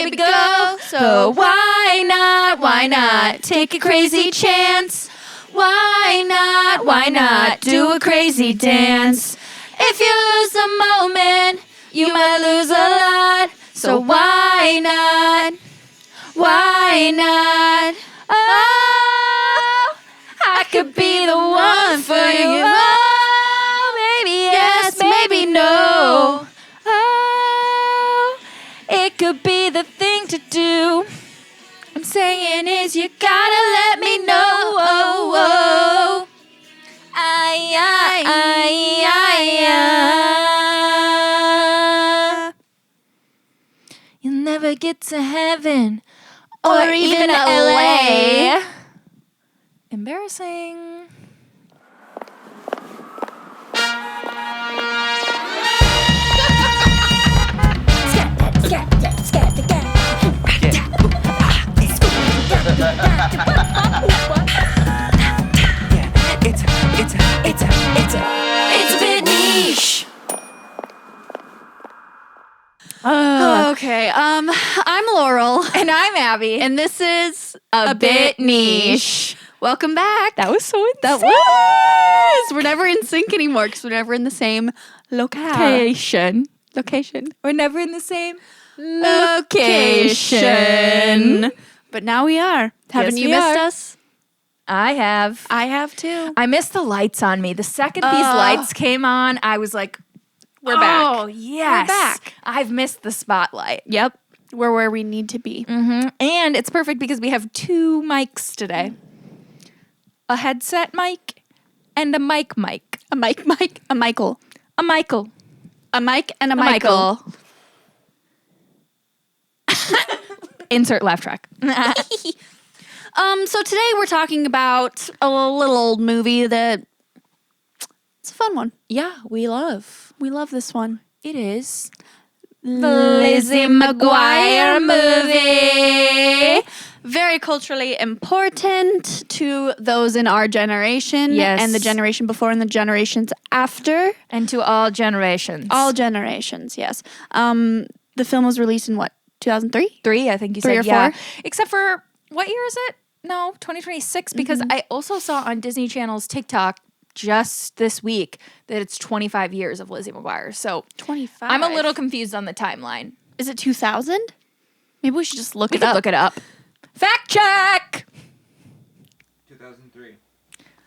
baby, go. So why not take a crazy chance? Why not do a crazy dance? If you lose a moment, you might lose a lot. So why not? Why not? Oh, I could be the one for you. Oh, maybe yes, maybe no. Oh, it could be the thing to do. I'm saying is you gotta let me know. Oh, oh. You'll never get to heaven or even LA. Embarrassing. It's a bit niche. Okay, I'm Laurel. And I'm Abby. And this is A Bit Niche. Welcome back. That was so insane. That was. We're never in sync anymore because we're never in the same Location. We're never in the same location. But now we are. Haven't you missed us? I have. I have too. I missed the lights on me. The second these lights came on, I was like, We're back. Oh, yes. We're back. I've missed the spotlight. Yep. We're where we need to be. Mm-hmm. And it's perfect because we have two mics today. A headset mic and a mic. A Michael. A Michael. A Mike and a Michael. Insert laugh track. So today we're talking about a little movie that it's a fun one. Yeah, we love. We love this one. It is the Lizzie McGuire Movie. Very culturally important to those in our generation. Yes. And the generation before and the generations after. And to all generations. All generations, yes. The film was released in what, 2003? 3, I think you 3 said. or 4? Yeah. Except for, what year is it? No, 2026. Because I also saw on Disney Channel's TikTok just this week that it's 25 years of Lizzie McGuire. So 25. I'm a little confused on the timeline. Is it 2000? Maybe we should just look We it could up. look it up. Fact check! 2003.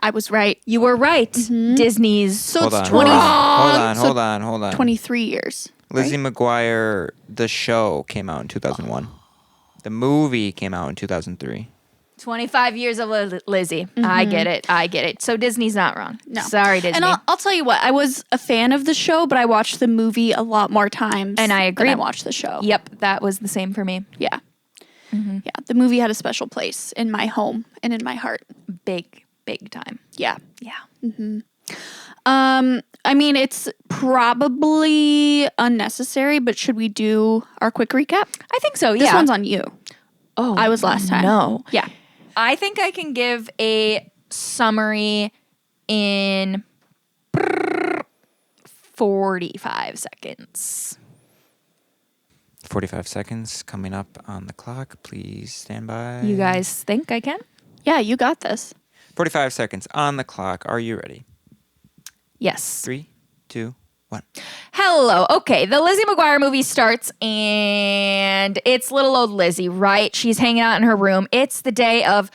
I was right. You were right. Disney's. So Hold it's on, 20. hold on. 23 years. Lizzie McGuire, the show came out in 2001. The movie came out in 2003. 25 years of Lizzie. I get it. So Disney's not wrong. No. Sorry, Disney. And I'll tell you what, I was a fan of the show, but I watched the movie a lot more times And I agree. than I watched the show. Yep, that was the same for me. Yeah. Yeah, the movie had a special place in my home and in my heart. Big time. Yeah. Yeah. I mean, it's probably unnecessary, but should we do our quick recap? I think so, This one's on you. Oh, I was last time. No. Yeah. I think I can give a summary in 45 seconds. 45 seconds coming up on the clock. Please stand by. You guys think I can? Yeah, you got this. 45 seconds on the clock. Are you ready? Yes. 3, 2, 1. Hello. Okay, the Lizzie McGuire movie starts, and it's little old Lizzie, right? She's hanging out in her room. It's the day of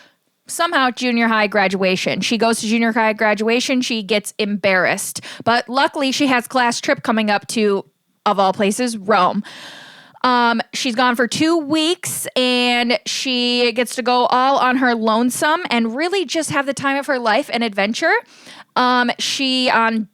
somehow junior high graduation. She goes to junior high graduation. She gets embarrassed. But luckily, she has class trip coming up to, of all places, Rome. She's gone for 2 weeks, and she gets to go all on her lonesome and really just have the time of her life and adventure. She on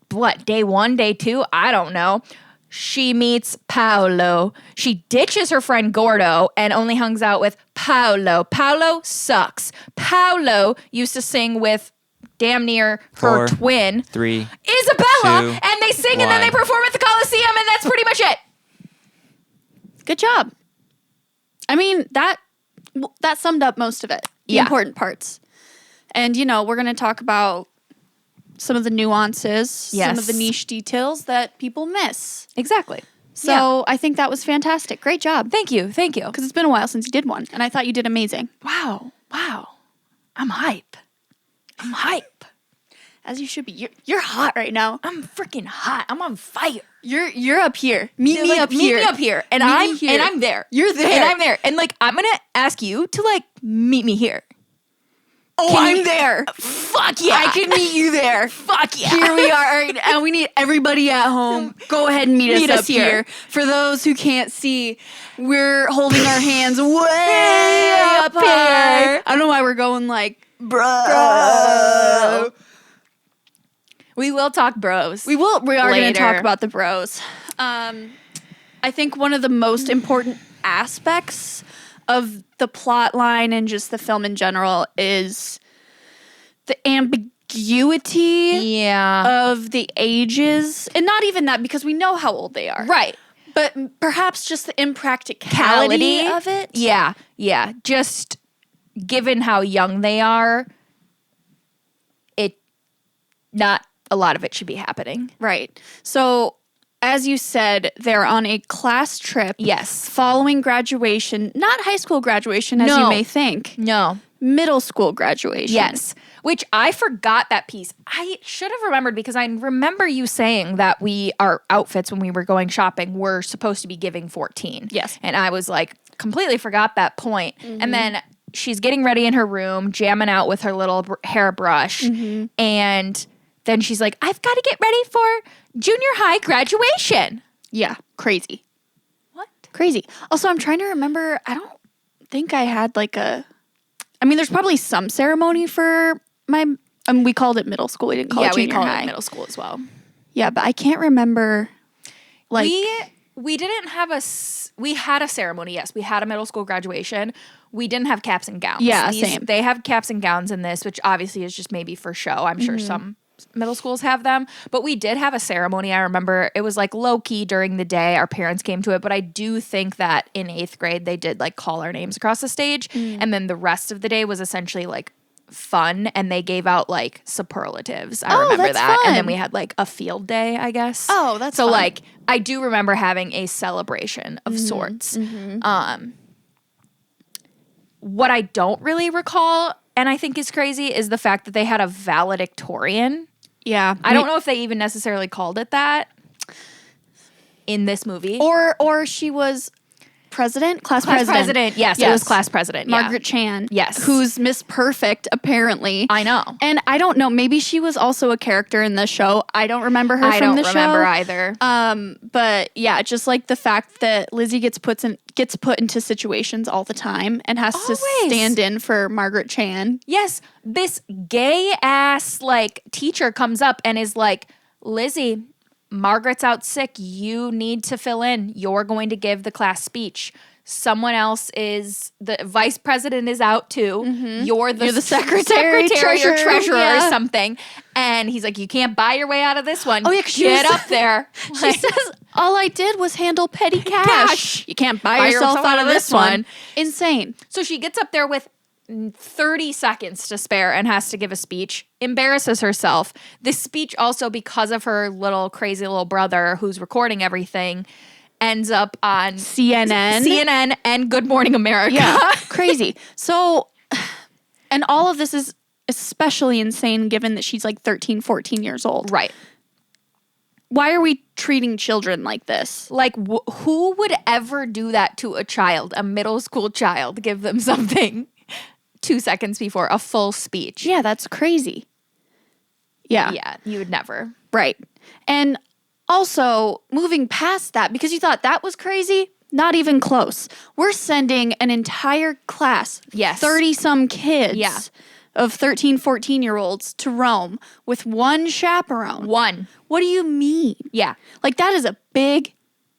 day 1, day 2, I don't know. She meets Paolo. She ditches her friend Gordo and only hangs out with Paolo. Paolo sucks. Paolo used to sing with damn near her 4, twin, 3, Isabella, 2, and they sing and then they 1. perform at the Coliseum, and that's pretty much it. Good job. I mean, that summed up most of it. The important parts. And, we're going to talk about some of the nuances, some of the niche details that people miss. Exactly. So I think that was fantastic. Great job. Thank you. Because it's been a while since you did one, and I thought you did amazing. Wow. I'm hype. As you should be. You're hot right now. I'm freaking hot. I'm on fire. You're up here. Meet me up here. And I'm there. You're there. And I'm there. And like I'm gonna ask you to like meet me here. Oh, I'm there. Fuck yeah. I can meet you there. Fuck yeah. Here we are. And we need everybody at home. Go ahead and meet us up here. For those who can't see, we're holding our hands way up here. I don't know why we're going like, bro. We will talk bros. We are going to talk later. about the bros. I think one of the most important aspects of the plot line and just the film in general is the ambiguity of the ages. And not even that, because we know how old they are. Right. But perhaps just the impracticality of it. Yeah. Just given how young they are, not a lot of it should be happening. Right. So, as you said, they're on a class trip. Yes. Following graduation. Not high school graduation, as you may think. No. Middle school graduation. Yes. Which I forgot that piece. I should have remembered because I remember you saying that our outfits when we were going shopping were supposed to be giving 14. Yes. And I was like, completely forgot that point. Mm-hmm. And then she's getting ready in her room, jamming out with her little hairbrush. Mm-hmm. And then she's like, I've got to get ready for junior high graduation. Yeah, crazy. What? Crazy. Also, I'm trying to remember, I don't think I had there's probably some ceremony for we called it middle school. We didn't call it junior high. We called it middle school as well. Yeah, but I can't remember, we didn't have we had a ceremony, yes. We had a middle school graduation. We didn't have caps and gowns. Yeah, same. They have caps and gowns in this, which obviously is just maybe for show. I'm sure some middle schools have them, but we did have a ceremony. I remember it was like low key during the day. Our parents came to it, but I do think that in 8th grade they did like call our names across the stage, and then the rest of the day was essentially like fun, and they gave out like superlatives. I remember that, fun. and then we had like a field day, I guess. Oh, that's so fun. like I do remember having a celebration of sorts. Mm-hmm. What I don't really recall, and I think is crazy, is the fact that they had a valedictorian. Yeah. I don't know if they even necessarily called it that in this movie. Or she was class president. Yes, it was class president. Margaret Chan. Yes. Who's Miss Perfect, apparently. I know. And I don't know, maybe she was also a character in the show. I don't remember her from the show. I don't remember either. But yeah, just like the fact that Lizzie gets put into situations all the time and has to stand in for Margaret Chan. Yes, this gay ass like teacher comes up and is like, Lizzie, Margaret's out sick. You need to fill in. You're going to give the class speech. Someone else the vice president is out too. Mm-hmm. You're the secretary or treasurer or something. And he's like, you can't buy your way out of this one. Oh yeah, get up there. She says, all I did was handle petty cash. You can't buy yourself out of this one. Insane. So she gets up there with 30 seconds to spare and has to give a speech, embarrasses herself. This speech also, because of her crazy little brother who's recording everything, ends up on CNN and Good Morning America. Yeah, crazy. So, and all of this is especially insane given that she's like 13, 14 years old. Right. Why are we treating children like this? Like, who would ever do that to a child, a middle school child, give them something 2 seconds before a full speech? Yeah, that's crazy. Yeah. Yeah, you would never. Right. And also, moving past that, because you thought that was crazy, not even close. We're sending an entire class, 30-some kids of 13, 14-year-olds to Rome with one chaperone. One. What do you mean? Yeah. Like, that is a big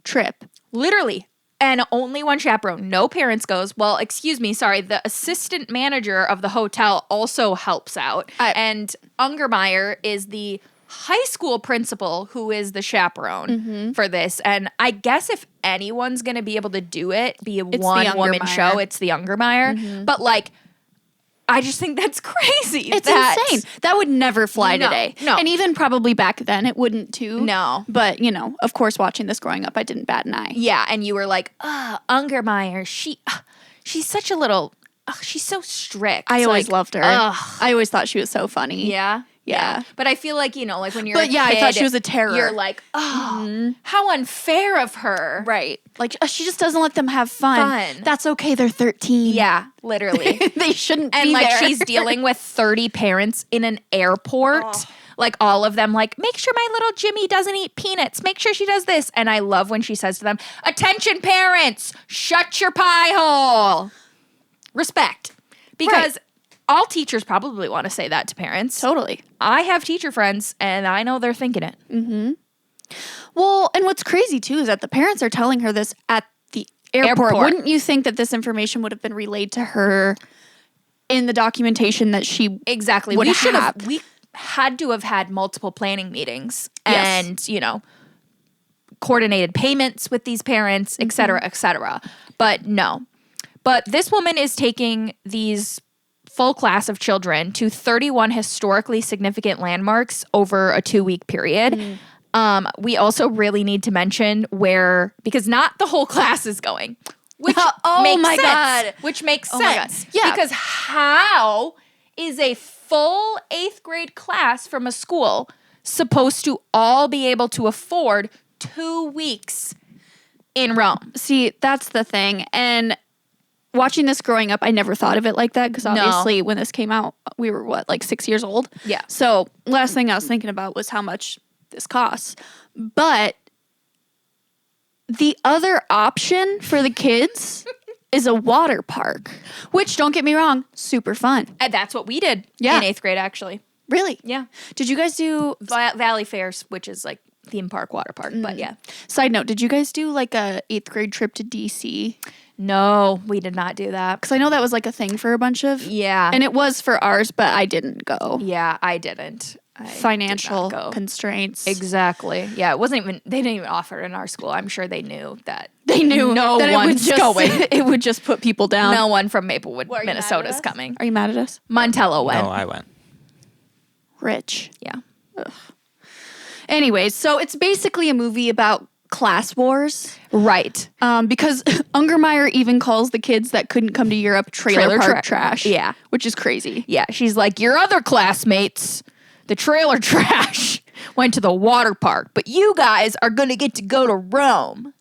trip. Literally. And only one chaperone. No parents goes. Well, excuse me, sorry. The assistant manager of the hotel also helps out. And Ungermeyer is the high school principal who is the chaperone for this. And I guess if anyone's going to be able to do it, be a one-woman show, it's the Ungermeyer. But like, I just think that's crazy. It's insane. That would never fly today. No. And even probably back then it wouldn't too. No. But, of course, watching this growing up, I didn't bat an eye. Yeah, and you were like, Ungermeyer, she's such a little, she's so strict. I always loved her. Ugh. I always thought she was so funny. Yeah. Yeah. But I feel like, like when you're But a yeah, kid, I thought she was a terror. You're like, how unfair of her. Right. Like, she just doesn't let them have fun. That's okay. They're 13. Yeah, literally. They shouldn't And be like there. she's dealing with 30 parents in an airport. Like all of them like, make sure my little Jimmy doesn't eat peanuts. Make sure she does this. And I love when she says to them, attention parents, shut your pie hole. Respect. Because all teachers probably want to say that to parents. Totally. I have teacher friends and I know they're thinking it. Mm-hmm. Well, and what's crazy too is that the parents are telling her this at the airport. Wouldn't you think that this information would have been relayed to her in the documentation that she Exactly. would We should have? we had to have had multiple planning meetings Yes. and, coordinated payments with these parents, et cetera, et cetera. But no. But this woman is taking these full class of children to 31 historically significant landmarks over a 2-week period. We also really need to mention because not the whole class is going, which makes my sense, God. which makes Oh my God. sense. Yeah. Because how is a full 8th grade class from a school supposed to all be able to afford 2 weeks in Rome? See, that's the thing. And watching this growing up, I never thought of it like that because obviously when this came out, we were 6 years old? Yeah. So last thing I was thinking about was how much this costs. But the other option for the kids is a water park, which, don't get me wrong, super fun. And that's what we did in 8th grade, actually. Really? Yeah. Did you guys do, Valley Fairs, which is like theme park, water park. But yeah. side note, did you guys do a 8th grade trip to DC? No, we did not do that. Because I know that was a thing for a bunch of. Yeah. And it was for ours, but I didn't go. Yeah, I didn't. I Financial did not go. constraints. Exactly. Yeah, it wasn't even, they didn't even offer it in our school. I'm sure they knew that. They knew no that one's it would going. It would just put people down. No one from Maplewood, What, are you mad at Minnesota's us? coming. Are you mad at us? Montello went. No, I went. Rich. Yeah. Anyways, so it's basically a movie about class wars. Right. Because Ungermeyer even calls the kids that couldn't come to Europe trailer park trash. Yeah. Which is crazy. Yeah, she's like, your other classmates, the trailer trash, went to the water park, but you guys are going to get to go to Rome.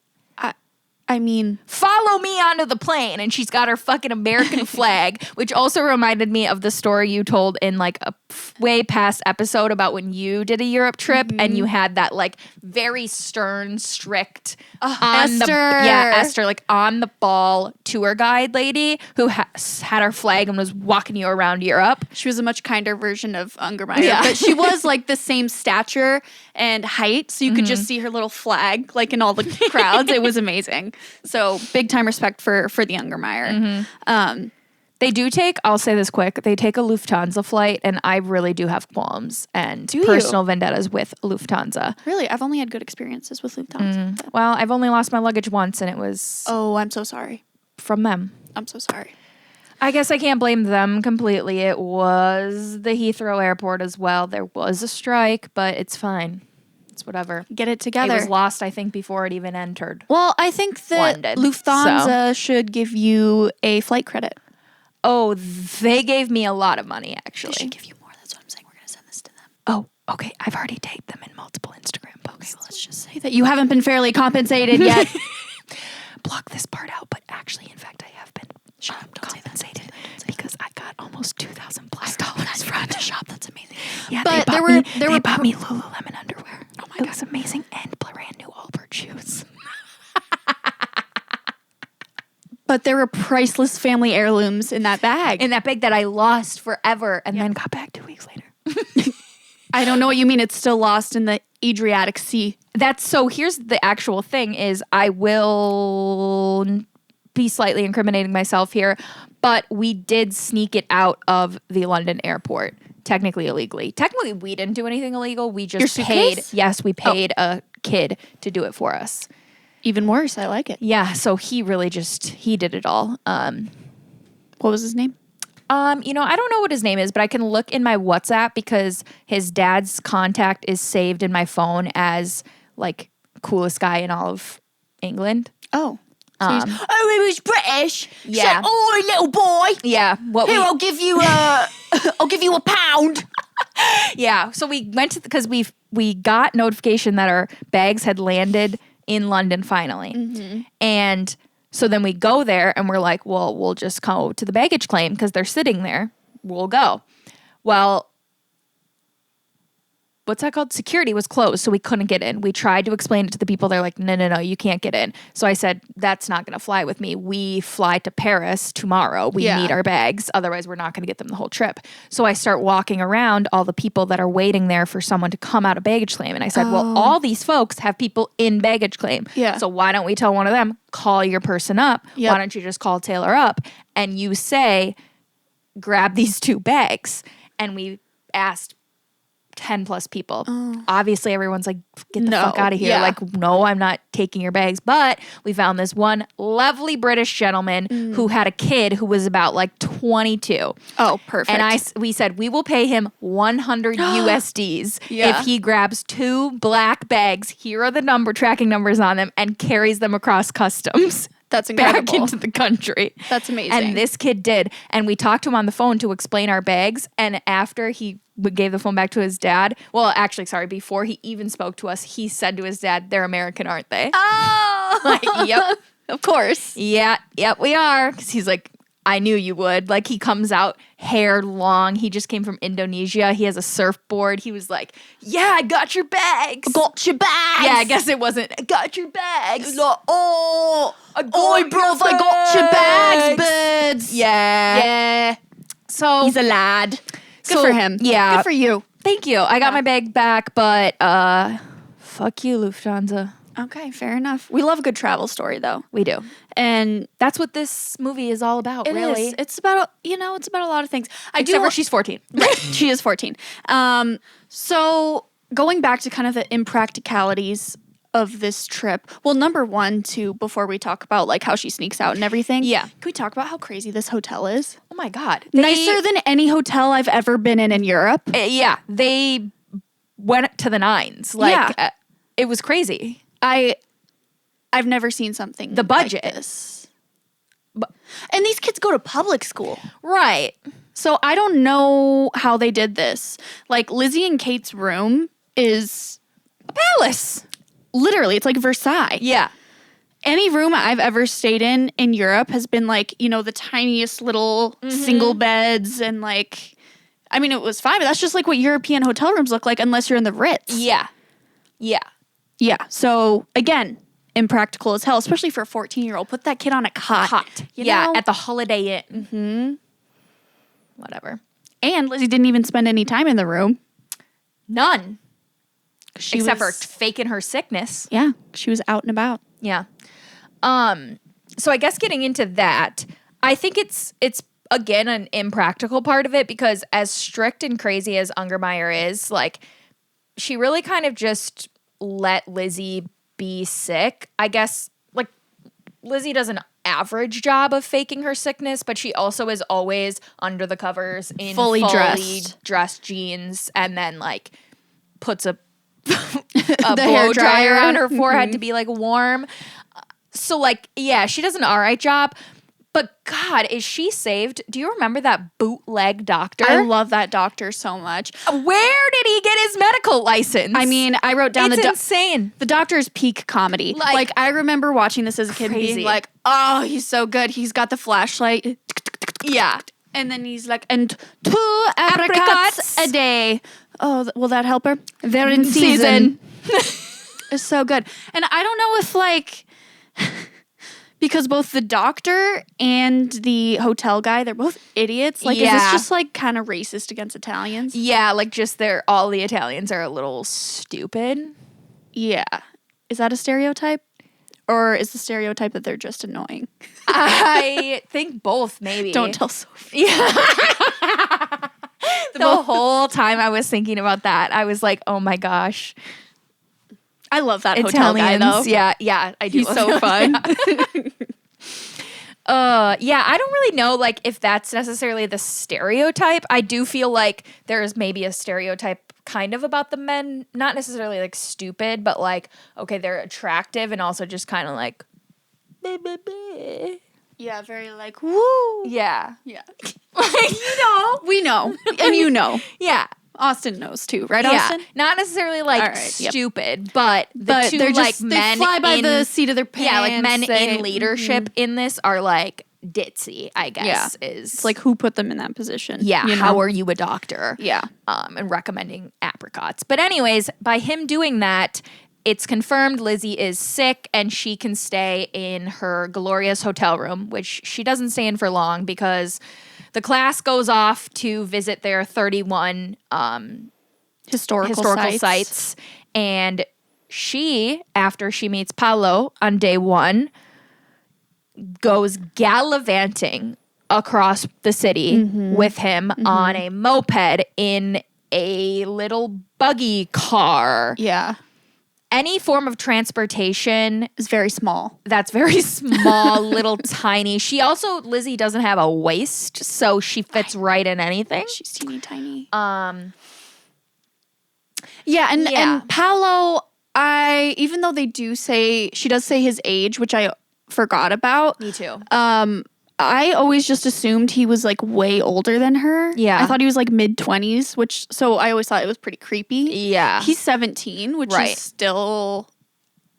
I mean, Follow me onto the plane. And she's got her fucking American flag, which also reminded me of the story you told in a way past episode about when you did a Europe trip and you had that very stern, strict Esther. Esther, on the ball tour guide lady who had her flag and was walking you around Europe. she was a much kinder version of Ungermeyer. Yeah. But she was the same stature and height. So you could just see her little flag in all the crowds. It was amazing. So big time respect for the Ungermeyer. They do take, I'll say this quick, they take a Lufthansa flight, and I really do have qualms and you? personal vendettas with Lufthansa. Really, I've only had good experiences with Lufthansa. Well, I've only lost my luggage once, and it was Oh, I'm so sorry. from them. I'm so sorry. I guess I can't blame them completely. It was the Heathrow airport as well. There was a strike, but it's fine. It's whatever. Get it together. It was lost, I think, before it even entered. Well, I think that London, Lufthansa should give you a flight credit. Oh, they gave me a lot of money, actually. They should give you more. That's what I'm saying. We're going to send this to them. Oh, okay. I've already tagged them in multiple Instagram posts. Okay, well, let's just say that you haven't been fairly compensated yet. Block this part out, but actually, in fact, I have been compensated because I got almost $2,000+ from the shop. That's amazing. Yeah, But they bought me Lululemon underwear. Oh my God, it was amazing, and brand new Allbirds shoes. But there were priceless family heirlooms in that bag. In that bag that I lost forever, and then got back 2 weeks later. I don't know what you mean. It's still lost in the Adriatic Sea. Here's the actual thing is I will be slightly incriminating myself here, but we did sneak it out of the London airport, technically illegally. Technically, we didn't do anything illegal. We just Your paid. suitcase? Yes, we paid a kid to do it for us. Even worse. I like it. Yeah, so he really he did it all. What was his name? I don't know what his name is, but I can look in my WhatsApp because his dad's contact is saved in my phone as like coolest guy in all of England. Oh. So he was British. Yeah. So, oh, little boy. Yeah. I'll give you a pound. Yeah. So we went to because we got notification that our bags had landed in London finally, and so then we go there and we're like, well, we'll just go to the baggage claim because they're sitting there. We'll go. Well, what's that called? Security was closed, so we couldn't get in. We tried to explain it to the people. They're like, no, you can't get in. So I said, that's not going to fly with me. We fly to Paris tomorrow. We need our bags. Otherwise, we're not going to get them the whole trip. So I start walking around all the people that are waiting there for someone to come out of baggage claim. And I said, well, all these folks have people in baggage claim. Yeah. So why don't we tell one of them, call your person up? Yep. Why don't you just call Taylor up and you say, grab these 2 bags? And we asked 10 plus people. Obviously, everyone's like, get the fuck out of here. Yeah. Like, no, I'm not taking your bags. But we found this one lovely British gentleman who had a kid who was about like 22. Oh, perfect. And we said, we will pay him 100 USDs Yeah. if he grabs 2 black bags. Here are the tracking numbers on them and carries them across customs. That's Back incredible. into the country. That's amazing. And this kid did. And we talked to him on the phone to explain our bags. And after he gave the phone back to his dad, well, actually, sorry, before he even spoke to us, he said to his dad, they're American, aren't they? Oh, Like, yep. of course. Yeah, yep, we are. Because he's like, I knew you would. Like, he comes out hair long. He just came from Indonesia. He has a surfboard. He was like, yeah, I got your bags. Got your bags. Yeah, I guess it wasn't, I got your bags. Like, oh, I got bruv, I got your bags, birds. Yeah. Yeah. So He's a lad. Good for him. Yeah. Good for you. Thank you. I got my bag back, but fuck you, Lufthansa. Okay, fair enough. We love a good travel story, though. We do. And That's what this movie is all about, it really. is. It's about, it's about a lot of things. Except for she's 14. Right. She is 14. So going back to kind of the impracticalities of this trip. Well, number 1, too, before we talk about like how she sneaks out and everything. Yeah. Can we talk about how crazy this hotel is? Oh my God. Nicer than any hotel I've ever been in Europe. Yeah. They went to the nines. Like, Yeah. It was crazy. I've never seen something The budget. like this. And these kids go to public school. Right. So I don't know how they did this. Like Lizzie and Kate's room is A palace. literally, it's like Versailles. Yeah. Any room I've ever stayed in Europe has been like, the tiniest little single beds and like, I mean, it was fine, but that's just like what European hotel rooms look like unless you're in the Ritz. Yeah. Yeah. Yeah. So again, impractical as hell, especially for a 14-year-old. Put that kid on a cot. You know? At the Holiday Inn. Mm-hmm. Whatever. And Lizzie didn't even spend any time in the room. None. She Except was, for faking her sickness. Yeah, she was out and about. Yeah. So I guess getting into that, I think it's again an impractical part of it because as strict and crazy as Ungermeyer is, like she really kind of just let Lizzie be sick. I guess like Lizzie does an average job of faking her sickness, but she also is always under the covers in Fully dressed jeans and then like puts a The blow hair dryer dryer. on her forehead to be like warm. So like, yeah, she does an all right job. But God, is she saved? Do you remember that bootleg doctor? I love that doctor so much. Where did he get his medical license? I mean, I wrote down it's insane. the doctor's peak comedy. Like I remember watching this as a kid and Crazy. being like, oh, he's so good. He's got the flashlight. Yeah. And then he's like, and 2 apricots a day. Oh, will that help her? They're in season. It's so good. And I don't know if like, because both the doctor and the hotel guy, they're both idiots. Like, is this Yeah. just like kind of racist against Italians? Yeah, like just all the Italians are a little stupid. Yeah. Is that a stereotype? Or is the stereotype that they're just annoying? I think both, maybe. Don't tell Sophie. Yeah. The whole time I was thinking about that, I was like, oh my gosh. I love that hotel guy, though. Yeah, I do. He's love so him. fun. Yeah, I don't really know like if that's necessarily the stereotype. I do feel like there is maybe a stereotype kind of about the men, not necessarily like stupid, but like okay, they're attractive and also just kind of like Yeah, very like, woo. yeah. Yeah. Like, We know. And you know. Yeah. Austin knows too, right, Yeah. Austin? Not necessarily like All right, yep. stupid, but the But two they're like just, men they fly by in, the seat of their pants. yeah, like men they- in leadership in this are like ditzy, I guess. Is It's like, who put them in that position? yeah, you know? how are you a doctor? Yeah. And recommending apricots. But anyways, by him doing that, it's confirmed Lizzie is sick and she can stay in her glorious hotel room, which she doesn't stay in for long because the class goes off to visit their 31 Historical sites. And she, after she meets Paolo on day 1, goes gallivanting across the city with him on a moped in a little buggy car. Yeah. Any form of transportation It's very small. that's very small, little tiny. She also, Lizzie doesn't have a waist, so she fits right in anything. She's teeny tiny. Um, Yeah, and Yeah. and Paolo, even though they do say she does say his age, which I forgot about. me too. I always just assumed he was like way older than her. Yeah. I thought he was like mid-20s, so I always thought it was pretty creepy. Yeah. He's 17, which Right. is still,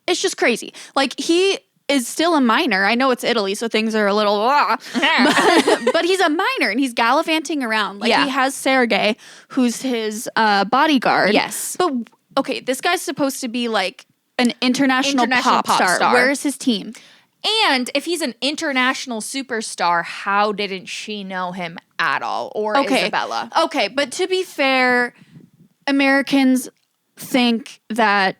it's just crazy. Like he is still a minor. I know it's Italy, so things are a little, but he's a minor and he's gallivanting around. Like Yeah. he has Sergey, who's his bodyguard. Yes. But okay, this guy's supposed to be like an international pop star. Where's his team? And if he's an international superstar, how didn't she know him at all? Or Isabella? Okay, but to be fair, Americans think that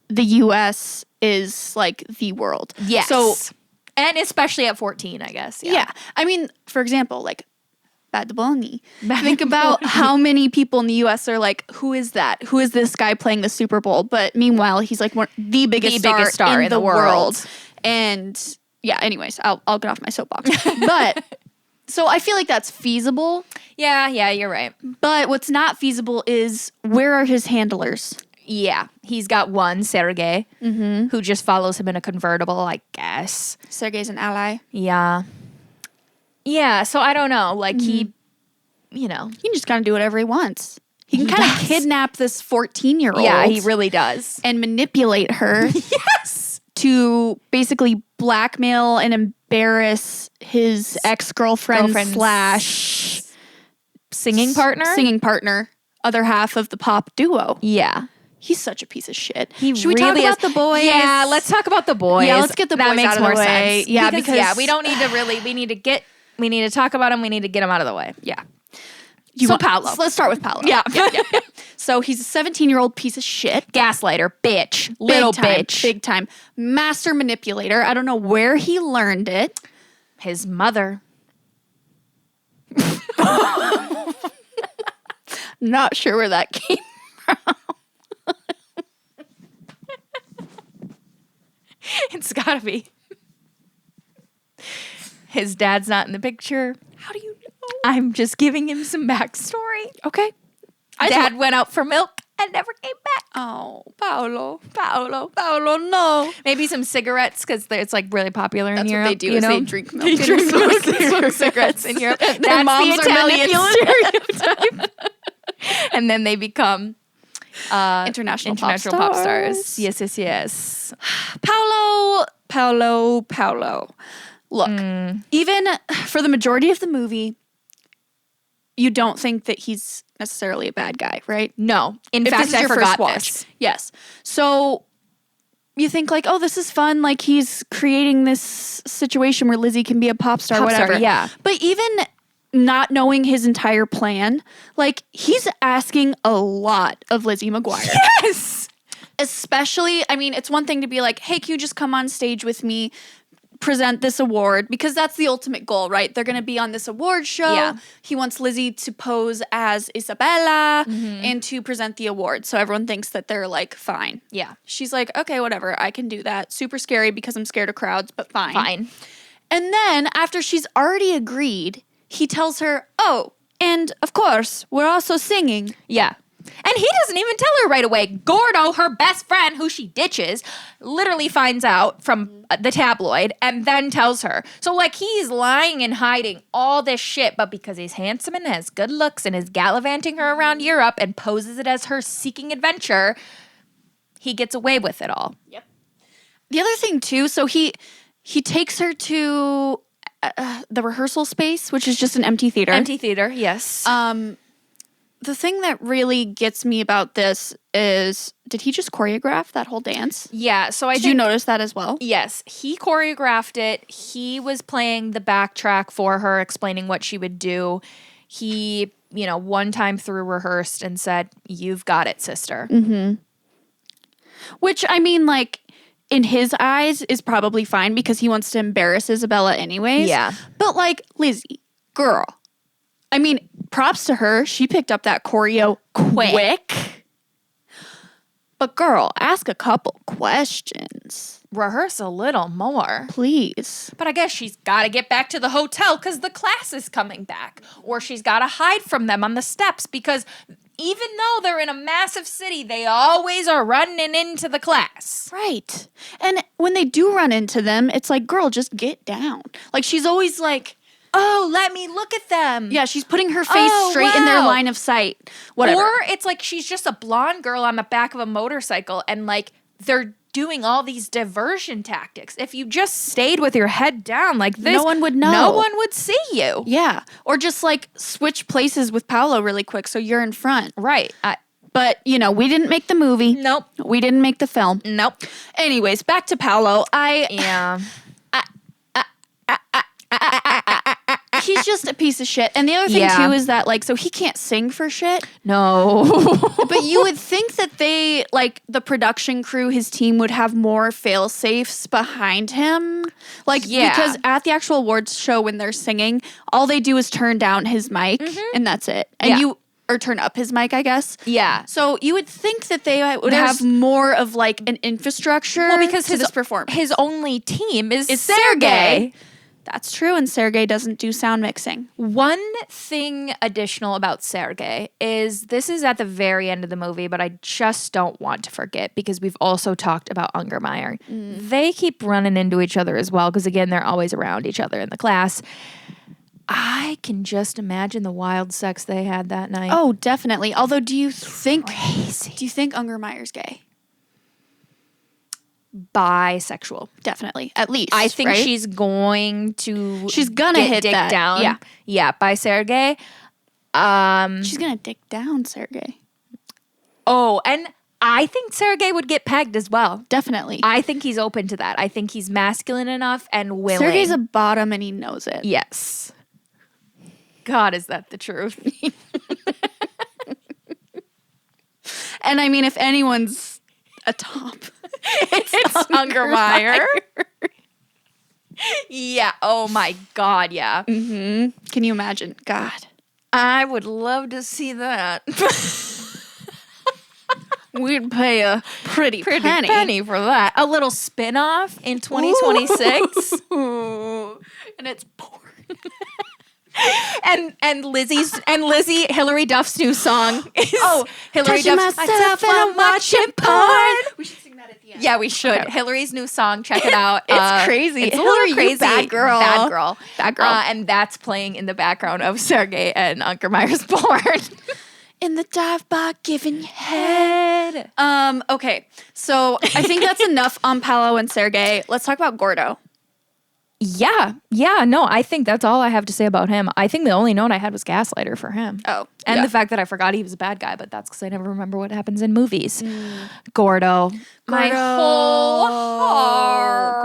the US is like the world. Yes. So and especially at 14, I guess. yeah. I mean, for example, like Bad Bunny. Bad Think about Bunny. how many people in the US are like, who is that? Who is this guy playing the Super Bowl? But meanwhile, he's like the biggest star in the world. And yeah, anyways, I'll get off my soapbox. But so I feel like that's feasible. Yeah, you're right. But what's not feasible is where are his handlers? Yeah, he's got one, Sergey, who just follows him in a convertible, I guess. Sergey's an ally. Yeah. Yeah, so I don't know. Like, he, He can just kind of do whatever he wants. He can kind of kidnap this 14-year-old. Yeah, he really does. And manipulate her. Yes! To basically blackmail and embarrass his ex-girlfriend slash singing partner, other half of the pop duo. Yeah. He's such a piece of shit. Should we talk about the boys? Yeah, let's talk about the boys. Yeah, let's get the boys that makes out of more the way. sense. Yeah, because we don't need to really. We need to talk about them. We need to get them out of the way. Yeah. Paolo. Let's start with Paolo. Yeah. So he's a 17-year-old piece of shit. Gaslighter, bitch, little bitch, Big time. Master manipulator. I don't know where he learned it. his mother. Not sure where that came from. It's gotta be. His dad's not in the picture. How do you know? I'm just giving him some backstory. Okay. Dad went out for milk and never came back. Oh, Paolo, no. Maybe some cigarettes because it's like really popular in That's Europe. what they do you is know? they drink milk. They drink milk and smoke cigarettes in Europe. Their That's moms the are Italian manipulative. stereotype. And then they become International pop pop stars. Yes. Paolo. Look, even for the majority of the movie, you don't think that he's necessarily a bad guy, right? No. In If fact, this is I your forgot first watch. this. Yes. So you think like, oh, this is fun. Like he's creating this situation where Lizzie can be a pop star, whatever. Yeah. But even not knowing his entire plan, like he's asking a lot of Lizzie McGuire. Yes. Especially, I mean, it's one thing to be like, hey, can you just come on stage with me, present this award? Because that's the ultimate goal, right? They're going to be on this award show. Yeah. He wants Lizzie to pose as Isabella and to present the award. So everyone thinks that they're like, fine. Yeah. She's like, okay, whatever. I can do that. Super scary because I'm scared of crowds, but fine. Fine. And then after she's already agreed, he tells her, oh, and of course, we're also singing. Yeah. And he doesn't even tell her right away. Gordo, her best friend, who she ditches, literally finds out from the tabloid and then tells her. So, like, he's lying and hiding all this shit, but because he's handsome and has good looks and is gallivanting her around Europe and poses it as her seeking adventure, he gets away with it all. Yep. The other thing, too, so he takes her to the rehearsal space, which is just an empty theater. Empty theater, yes. The thing that really gets me about this is, did he just choreograph that whole dance? Yeah, so Did you notice that as well? Yes, he choreographed it. He was playing the backtrack for her, explaining what she would do. He, one time through rehearsed and said, "You've got it, sister." Mm-hmm. Which, I mean, like, in his eyes is probably fine because he wants to embarrass Isabella anyways. Yeah. But, like, Lizzie, girl. I mean, props to her. She picked up that choreo quick. But, girl, ask a couple questions. Rehearse a little more. Please. But I guess she's got to get back to the hotel because the class is coming back. Or she's got to hide from them on the steps because even though they're in a massive city, they always are running into the class. Right. And when they do run into them, it's like, girl, just get down. Like, she's always like, oh, let me look at them. Yeah, she's putting her face straight in their line of sight. Whatever. Or it's like she's just a blonde girl on the back of a motorcycle and like they're doing all these diversion tactics. If you just stayed with your head down like this, no one would know. No one would see you. Yeah. Or just like switch places with Paolo really quick so you're in front. Right. But, we didn't make the movie. Nope. We didn't make the film. Nope. Anyways, back to Paolo. Yeah. He's just a piece of shit. And the other thing, too, is that, like, so he can't sing for shit. No. But you would think that they, like, the production crew, his team would have more fail-safes behind him. Like, because at the actual awards show when they're singing, all they do is turn down his mic, and that's it. And or turn up his mic, I guess. Yeah. So you would think that they would have more of, like, an infrastructure because to this performance. His only team is Sergey. That's true, and Sergey doesn't do sound mixing. One thing additional about Sergey is this is at the very end of the movie, but I just don't want to forget because we've also talked about Ungermeyer. They keep running into each other as well because, again, they're always around each other in the class. I can just imagine the wild sex they had that night. Oh, definitely. Although, do you think Ungermeyer's gay? Bisexual. Definitely. At least. I think right? she's going to hit dick that down. Yeah. Yeah, by Sergey. She's gonna dick down Sergey. Oh, and I think Sergey would get pegged as well. Definitely. I think he's open to that. I think he's masculine enough and willing. Sergey's a bottom and he knows it. Yes. God, is that the truth? And I mean, if anyone's a top, it's Ungermeyer. Yeah. Oh my God. Yeah. Mm-hmm. Can you imagine? God. I would love to see that. We'd pay a pretty penny for that. A little spin-off in 2026. And it's porn. and Lizzie Hillary Duff's new song is Hillary touching Duff's myself and I'm watching porn. We should sing that at the end. Yeah, we should. Okay. Hillary's new song, check it out. It's crazy. It's a Hillary, little crazy. you bad girl. Bad girl. And that's playing in the background of Sergey and Ungermeyer's porn. In the dive bar, giving you head. Okay, so I think that's enough on Paolo and Sergey. Let's talk about Gordo. Yeah, no, I think that's all I have to say about him. I think the only note I had was Gaslighter for him. Oh, and the fact that I forgot he was a bad guy, but that's because I never remember what happens in movies. Gordo. My whole heart.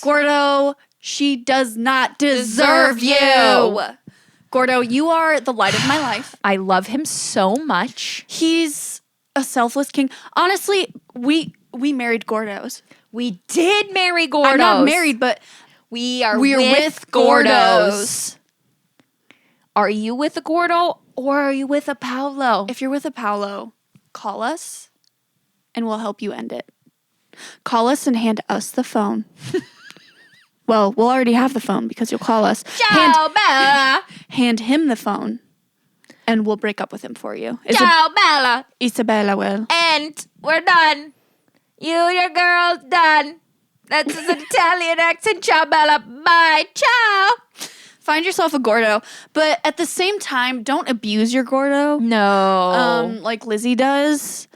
Gordo, she does not deserve you. Gordo, you are the light of my life. I love him so much. He's a selfless king. Honestly, we married Gordos. We did marry Gordos. I'm not married, but we're with Gordos. Are you with a Gordo or are you with a Paolo? If you're with a Paolo, call us and we'll help you end it. Call us and hand us the phone. Well, we'll already have the phone because you'll call us. Ciao, Bella. Hand him the phone, and we'll break up with him for you. Ciao, Bella. Isabella will. And we're done. Your girl's done. That's an Italian accent. Ciao, Bella. Bye. Ciao. Find yourself a Gordo, but at the same time, don't abuse your Gordo. No. Like Lizzie does.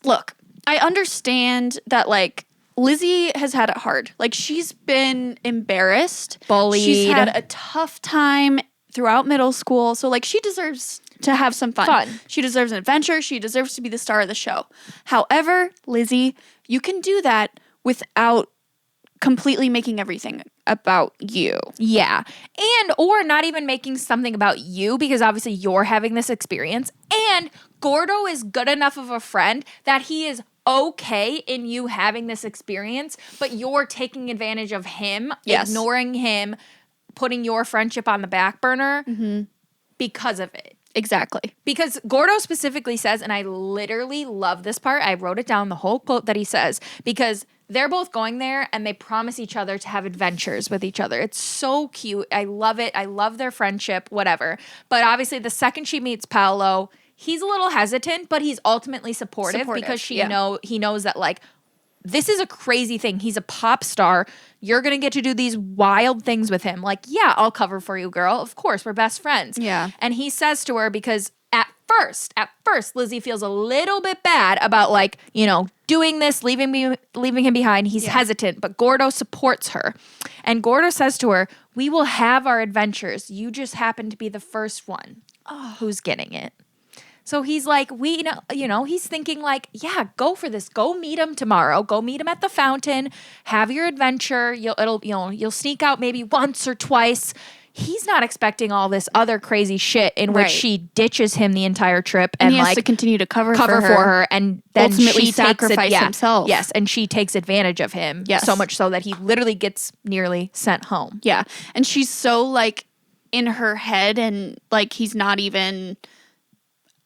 Look, I understand that, like, Lizzie has had it hard. Like, she's been embarrassed. Bullied. She's had a tough time throughout middle school. So, like, she deserves to have some fun. She deserves an adventure. She deserves to be the star of the show. However, Lizzie, you can do that without completely making everything about you. Yeah. And or not even making something about you because obviously you're having this experience. And Gordo is good enough of a friend that he is okay in you having this experience, but you're taking advantage of him, ignoring him, putting your friendship on the back burner because of it. Exactly. Because Gordo specifically says, and I literally love this part, I wrote it down, the whole quote that he says, because they're both going there and they promise each other to have adventures with each other. It's so cute. I love it. I love their friendship, whatever. But obviously the second she meets Paolo, he's a little hesitant, but he's ultimately supportive because he knows that, like, this is a crazy thing. He's a pop star. You're going to get to do these wild things with him. Like, yeah, I'll cover for you, girl. Of course, we're best friends. Yeah. And he says to her, because at first, Lizzie feels a little bit bad about, like, you know, doing this, leaving him behind. He's hesitant, but Gordo supports her. And Gordo says to her, we will have our adventures. You just happen to be the first one who's getting it. So he's like, he's thinking like, yeah, go for this. Go meet him tomorrow. Go meet him at the fountain. Have your adventure. You'll sneak out maybe once or twice. He's not expecting all this other crazy shit in which she ditches him the entire trip and he has like to continue to cover for her, and then ultimately she sacrifice himself. Yes, and she takes advantage of him. Yes. So much so that he literally gets nearly sent home. Yeah, and she's so, like, in her head, and, like, he's not even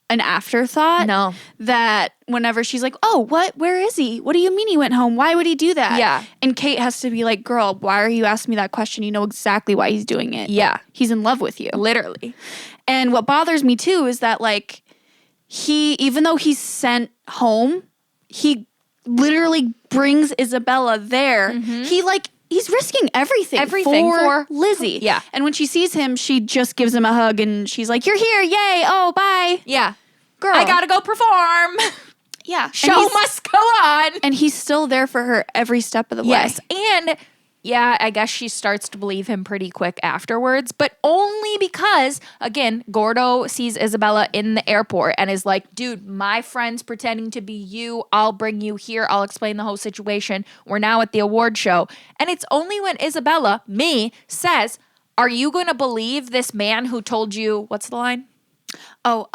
an afterthought. No. That whenever she's like, oh, what? Where is he? What do you mean he went home? Why would he do that? Yeah. And Kate has to be like, girl, why are you asking me that question? You know exactly why he's doing it. Yeah. He's in love with you. Literally. And what bothers me too is that, like, even though he's sent home, he literally brings Isabella there. He's risking everything for Lizzie. Yeah. And when she sees him, she just gives him a hug and she's like, you're here. Yay. Oh, bye. Yeah. Girl. I gotta go perform. Yeah. Show must go on. And he's still there for her every step of the way. Yes. And yeah, I guess she starts to believe him pretty quick afterwards, but only because, again, Gordo sees Isabella in the airport and is like, dude, my friend's pretending to be you. I'll bring you here. I'll explain the whole situation. We're now at the award show. And it's only when Isabella, says, are you going to believe this man who told you, what's the line? Oh,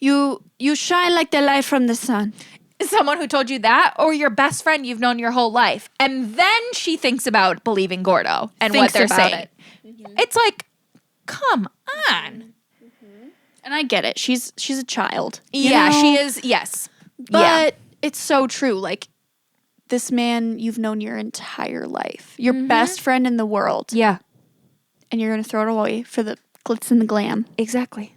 you shine like the light from the sun. Someone who told you that, or your best friend you've known your whole life. And then she thinks about believing Gordo and what they're saying. It's like, come on. And I get it. She's a child. Yeah, she is. Yes. But it's so true. Like, this man you've known your entire life. Your best friend in the world. Yeah. And you're going to throw it away for the glitz and the glam. Exactly.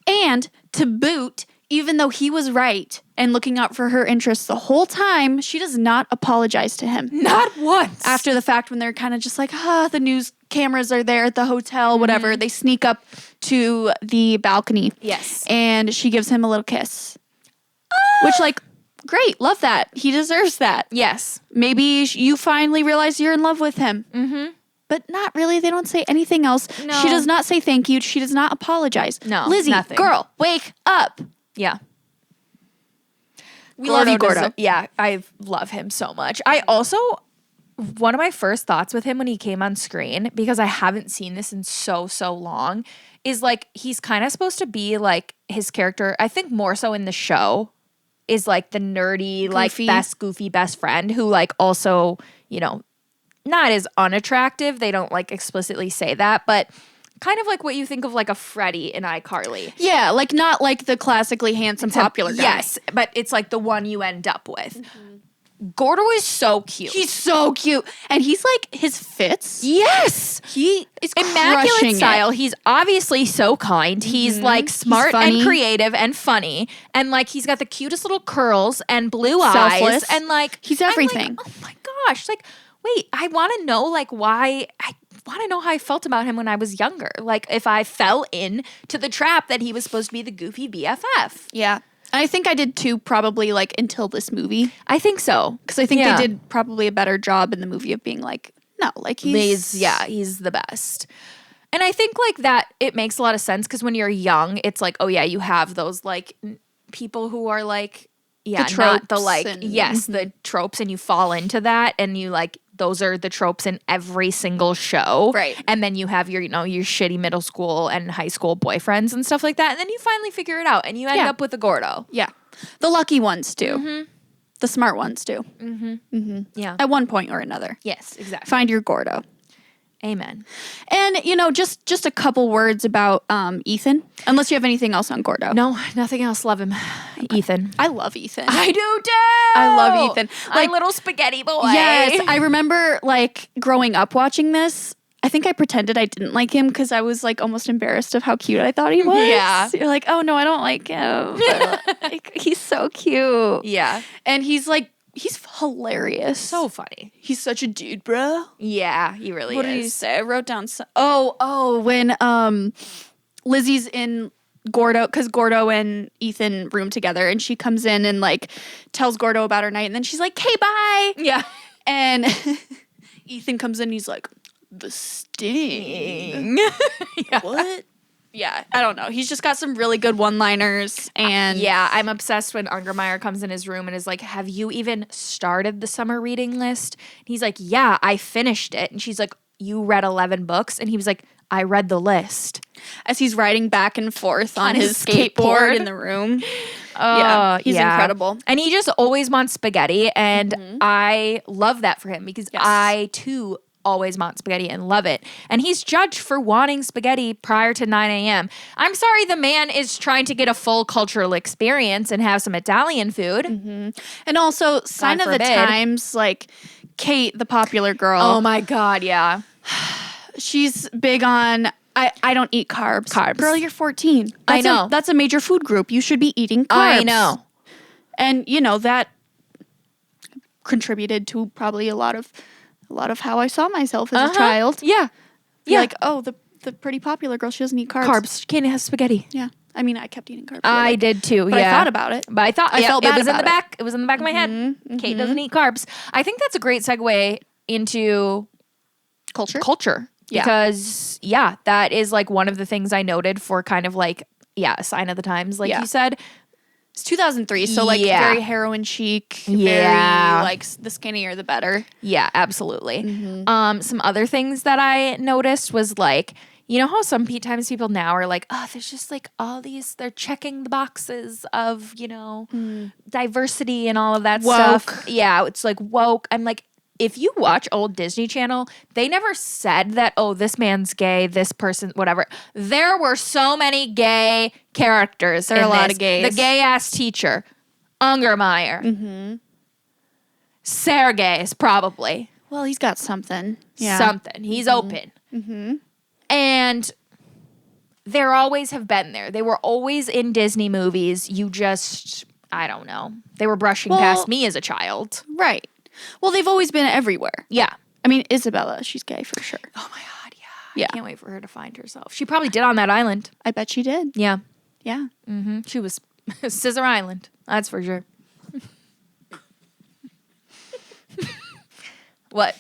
And to boot, even though he was right and looking out for her interests the whole time, she does not apologize to him. Not once. After the fact, when they're kind of just like, the news cameras are there at the hotel, whatever, they sneak up to the balcony. Yes. And she gives him a little kiss. Which, like, great. Love that. He deserves that. Yes. Maybe you finally realize you're in love with him. But not really. They don't say anything else. No. She does not say thank you. She does not apologize. No, Lizzie, nothing. girl, wake up. Yeah. We love you, Gordo. Yeah, I love him so much. I also, one of my first thoughts with him when he came on screen, because I haven't seen this in so long, is like he's kind of supposed to be like his character, I think more so in the show, is like the nerdy, like goofy best friend who like also, you know, not as unattractive. They don't like explicitly say that, but kind of like what you think of like a Freddie in iCarly. Yeah, like not like the classically handsome popular guy. Yes, but it's like the one you end up with. Gordo is so cute. He's so cute. And he's like, his fits. Yes. He is Immaculate crushing style. it. He's obviously so kind. He's like smart funny. and creative and funny. And like he's got the cutest little curls and blue Selfless. eyes. And like He's I'm like, everything. oh my gosh. Like, wait, I want to know like why I want to know how I felt about him when I was younger. Like if I fell into the trap that he was supposed to be the goofy BFF. Yeah. I think I did too, probably like until this movie. I think so. Because I think Yeah. they did probably a better job in the movie of being like, no, like he's He's the best. And I think like that it makes a lot of sense because when you're young, it's like, oh yeah, you have those like people who are like, yeah, The not the tropes like, and- yes, the tropes, and you fall into that, and you like those are the tropes in every single show, Right. And then you have your your shitty middle school and high school boyfriends and stuff like that, and then you finally figure it out, and you end Yeah. up with a Gordo. Yeah. The lucky ones do. The smart ones do. Yeah. At one point or another. Yes, exactly. Find your Gordo. Amen. And, just a couple words about Ethan. Unless you have anything else on Gordo. No, nothing else. Love him, Ethan. I love Ethan. I do too. I love Ethan. My Like- little spaghetti boy. Yes, I remember like growing up watching this. I think I pretended I didn't like him because I was like almost embarrassed of how cute I thought he was. Yeah. You're like, oh no, I don't like him. But, like, he's so cute. Yeah. And he's hilarious. So funny. He's such a dude, bro. Yeah, he really What did he is. say? I wrote down when Lizzie's in Gordo, because Gordo and Ethan room together, and she comes in and like tells Gordo about her night, and then she's like, "Okay, bye." Yeah. And Ethan comes in, and he's like, "The sting." Yeah. What? Yeah, I don't know. He's just got some really good one-liners, and Yeah, I'm obsessed when Ungermeyer comes in his room and is like, "Have you even started the summer reading list?" And he's like, "Yeah, I finished it." And she's like, "You read 11 books?" And he was like, "I read the list." as he's riding back and forth on On his his skateboard skateboard. in the room. Yeah, he's incredible. And he just always wants spaghetti, and I love that for him because Yes. I too always want spaghetti and love it. And he's judged for wanting spaghetti prior to 9 a.m. I'm sorry, the man is trying to get a full cultural experience and have some Italian food. And also, sign of the forbid. times, like Kate, the popular girl. Oh my God, yeah. She's big on I don't eat carbs. Carbs. Girl, you're 14. I know. That's a major food group. You should be eating carbs. I know. And that contributed to probably a lot of how I saw myself as a child. Yeah. You're Yeah. like, oh, the pretty popular girl, she doesn't eat carbs. Carbs. She can't have spaghetti. Yeah. I mean, I kept eating carbs. I did too. But yeah. I thought about it. But I thought I felt bad it was in about the it. back. It was in the back of my head. Kate doesn't eat carbs. I think that's a great segue into culture. Yeah. Because that is like one of the things I noted for kind of like a sign of the times, like Yeah. you said. It's 2003, so like Yeah. very heroin chic. Yeah. Very like the skinnier the better. Yeah, absolutely. Some other things that I noticed was like, you know how sometimes people now are like, oh, there's just like all these, they're checking the boxes of, diversity and all of that Woke. stuff. Yeah, it's like woke. I'm like, if you watch old Disney Channel, they never said that, oh, this man's gay, this person, whatever. There were so many gay characters. There are in a lot this. of gays. The gay ass teacher, Ungermeyer. Sergei's probably. Well, he's got something. Yeah. Something. He's open. And there always have been there. They were always in Disney movies. You just, I don't know. They were brushing past me as a child. Right. Well, they've always been everywhere. Yeah. I mean, Isabella, she's gay for sure. Oh my God, yeah. Yeah. I can't wait for her to find herself. She probably did on that island. I bet she did. Yeah. Yeah. She was Scissor Island. That's for sure. What?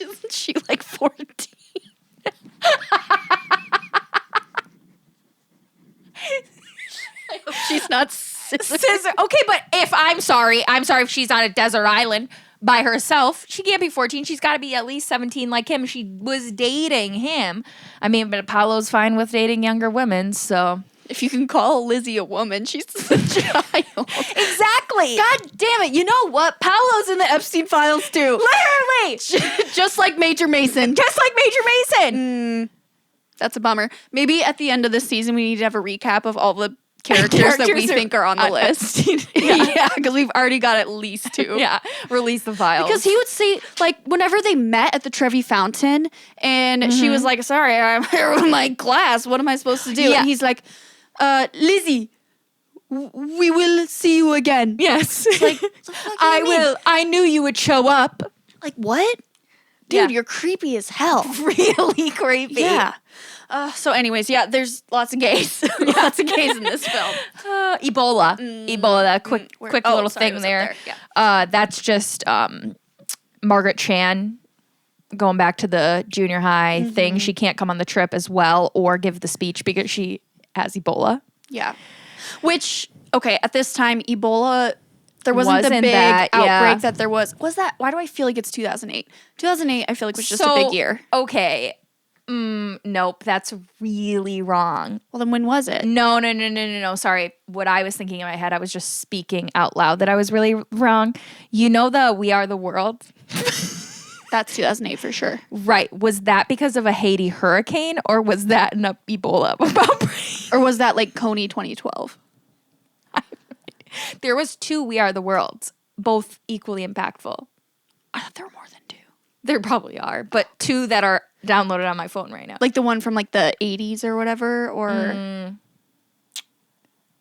Isn't she like 14? I hope she's not Scissor. Okay, but I'm sorry if she's on a desert island by herself. She can't be 14. She's got to be at least 17 like him. She was dating him. I mean, but Apollo's fine with dating younger women, so. If you can call Lizzie a woman, she's a child. Exactly. God damn it. You know what? Paolo's in the Epstein files too. Literally. Just like Major Mason. Just like Major Mason. That's a bummer. Maybe at the end of this season, we need to have a recap of all the characters that we Characters are think are on the list. Yeah, because we've already got at least 2. Yeah, release the files. Because he would say, like, whenever they met at the Trevi Fountain, and she was like, sorry, I'm here with my class. What am I supposed to do? Yeah. And he's like, Lizzie, we will see you again. yes, Like, I will. I knew you would show up. Like, what? Dude, Yeah. you're creepy as hell. Really creepy. Yeah. So anyways, yeah, there's lots of gays. Lots of gays in this film. Ebola. Ebola. That quick little sorry, it thing was up there. Yeah. That's just Margaret Chan. Going back to the junior high thing, she can't come on the trip as well or give the speech because she has Ebola. Yeah. Which, okay, at this time, Ebola, there wasn't the Wasn't big that, outbreak yeah. that there was. Was that, why do I feel like it's 2008? 2008, I feel like was just a big year. Okay. Nope, that's really wrong. Well, then when was it? No. Sorry. What I was thinking in my head, I was just speaking out loud that I was really wrong. You know the We Are the World? That's 2008 for sure. Right. Was that because of a Haiti hurricane or was that an Ebola outbreak? Or was that like Coney 2012? There was 2 We Are the Worlds, both equally impactful. I thought there were more than 2. There probably are, but 2 that are downloaded on my phone right now. Like the one from like the 80s or whatever, or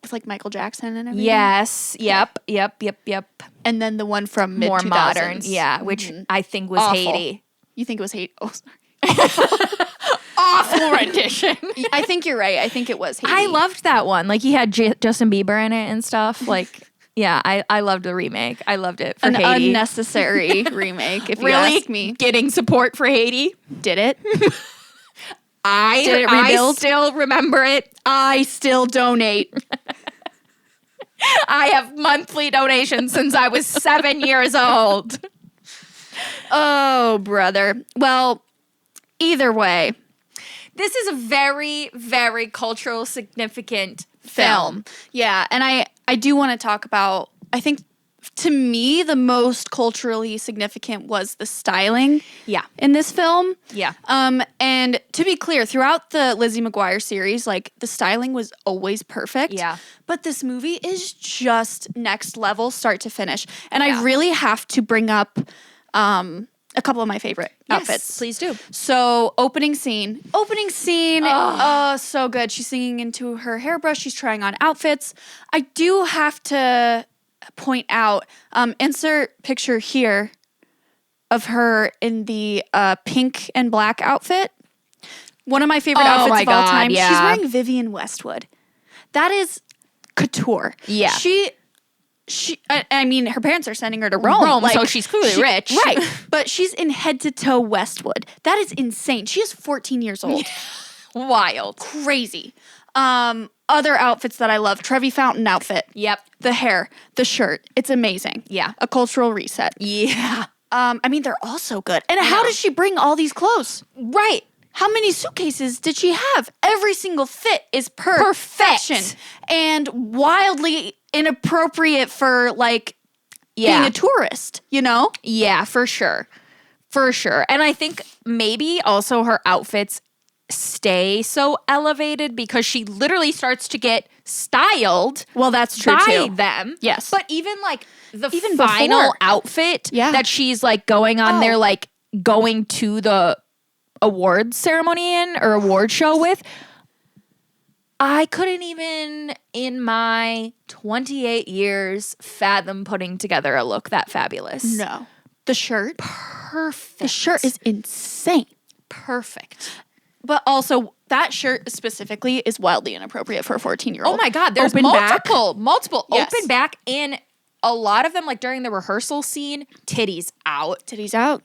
with like Michael Jackson and everything. Yes. Yep. And then the one from mid 2000s. More modern. Yeah, which I think was Awful. Haiti. You think it was Haiti? Oh, sorry. Awful rendition. I think you're right. I think it was Haiti. I loved that one. Like he had Justin Bieber in it and stuff. Like, yeah, I loved the remake. I loved it for an Haiti. unnecessary remake, if you Really ask me. getting support for Haiti. Did it? I Did it rebuild? still remember it. I still donate. I have monthly donations since I was 7 years old. Oh, brother. Well, either way, This is a very, very cultural significant film. Yeah, and I do want to talk about, I think to me the most culturally significant was the styling Yeah. in this film. Yeah. And to be clear, throughout the Lizzie McGuire series, like the styling was always perfect. Yeah. But this movie is just next level start to finish. And Yeah. I really have to bring up a couple of my favorite outfits. Yes, please do. So opening scene, oh, so good. She's singing into her hairbrush. She's trying on outfits. I do have to point out, insert picture here of her in the pink and black outfit. One of my favorite outfits my of all God, time. yeah. She's wearing Vivienne Westwood. That is couture. Yeah. I mean, her parents are sending her to Rome. so she's clearly rich. Right. But she's in head to toe Westwood. That is insane. She is 14 years old. Wild. Crazy. Other outfits that I love. Trevi Fountain outfit. Yep. The hair, the shirt. It's amazing. Yeah. A cultural reset. Yeah. I mean, they're all so good. And how does she bring all these clothes? Right. How many suitcases did she have? Every single fit is perfection. And wildly inappropriate for like being a tourist, you know? Yeah, for sure. For sure. And I think maybe also her outfits stay so elevated because she literally starts to get styled Well, that's true by too. them. Yes. But even like the Even final before. outfit Yeah. that she's like going on there, like going to the awards ceremony or award show with, I couldn't even in my 28 years fathom putting together a look that fabulous. No. The shirt. Perfect. The shirt is insane. perfect. But also, that shirt specifically is wildly inappropriate for a 14-year-old. Oh my God, there's Open back. multiple Yes. open back, and a lot of them, like during the rehearsal scene, titties out. Titties out.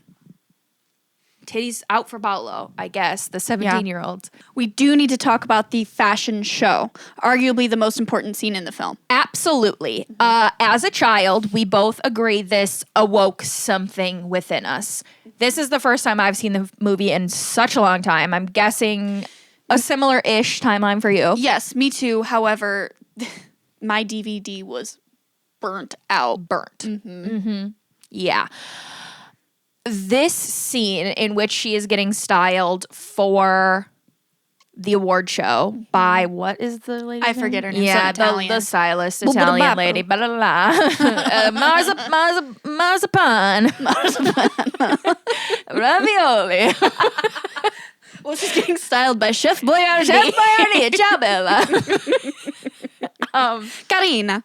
Titties out for Paolo, I guess, the 17-year-old. We do need to talk about the fashion show, arguably the most important scene in the film. Absolutely. As a child, we both agree this awoke something within us. This is the first time I've seen the movie in such a long time. I'm guessing a similar-ish timeline for you. Yes, me too. However, my DVD was burnt out. Yeah. This scene in which she is getting styled for the award show by what is the lady? I forget her name. Yeah, Some Italian. the stylist Blah, blah, Italian blah, lady. Blah, blah, blah. Marzipan. Ravioli. Well, she's getting styled by Chef Boyardee. Chef Boyardee. Ciao, Bella. Carina.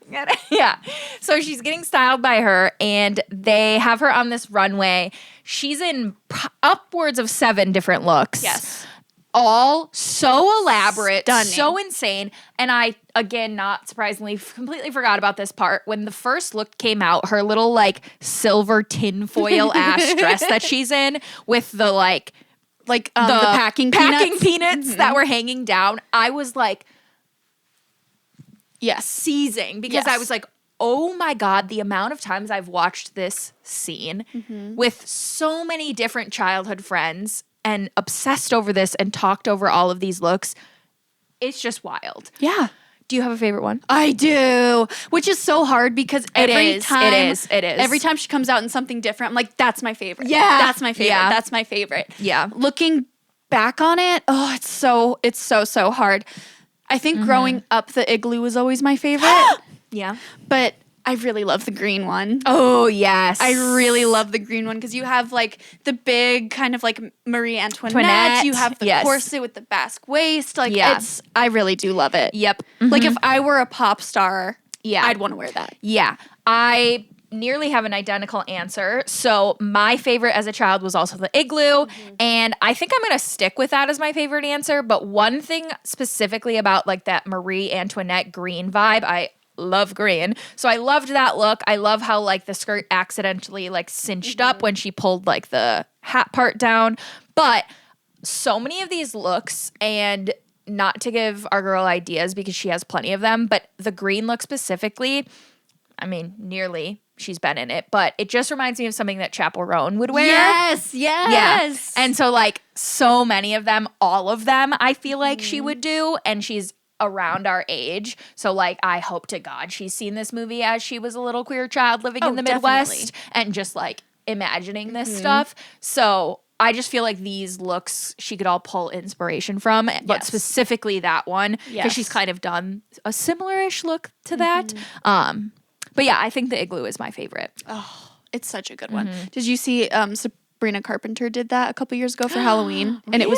Yeah. So she's getting styled by her, and they have her on this runway. She's in upwards of 7 different looks. Yes. All so elaborate, Stunning. so insane. And I, again, not surprisingly, completely forgot about this part. When the first look came out, her little like silver tinfoil ass dress that she's in with the like the packing peanuts that were hanging down. I was like, yes, seizing because I was like, oh my God, the amount of times I've watched this scene with so many different childhood friends and obsessed over this and talked over all of these looks. It's just wild. Yeah. Do you have a favorite one? I do, which is so hard because every time Every time she comes out in something different, I'm like, that's my favorite. Yeah. That's my favorite. Yeah. That's my favorite. Yeah. Looking back on it, it's so hard. I think growing up, the igloo was always my favorite, Yeah. but I really love the green one. Oh, yes. I really love the green one because you have like the big kind of like Marie Antoinette. Antoinette, You have the yes. corset with the basque waist. Like Yeah. I really do love it. Yep. Like if I were a pop star, Yeah. I'd want to wear that. Yeah. I nearly have an identical answer. So my favorite as a child was also the igloo. And I think I'm going to stick with that as my favorite answer. But one thing specifically about like that Marie Antoinette green vibe, I love green. So I loved that look. I love how like the skirt accidentally like cinched up when she pulled like the hat part down. But so many of these looks, and not to give our girl ideas because she has plenty of them, but the green look specifically, I mean, nearly she's been in it, but it just reminds me of something that Chaperone would wear. Yes. Yeah. And so like so many of them, all of them, I feel like she would do, and she's around our age. So like I hope to God she's seen this movie as she was a little queer child living in the Midwest and just like imagining this stuff. So I just feel like these looks she could all pull inspiration from, but specifically that one because she's kind of done a similar-ish look to that. But yeah, I think the igloo is my favorite. Oh, it's such a good one. Did you see Sabrina Carpenter did that a couple years ago for Halloween? And it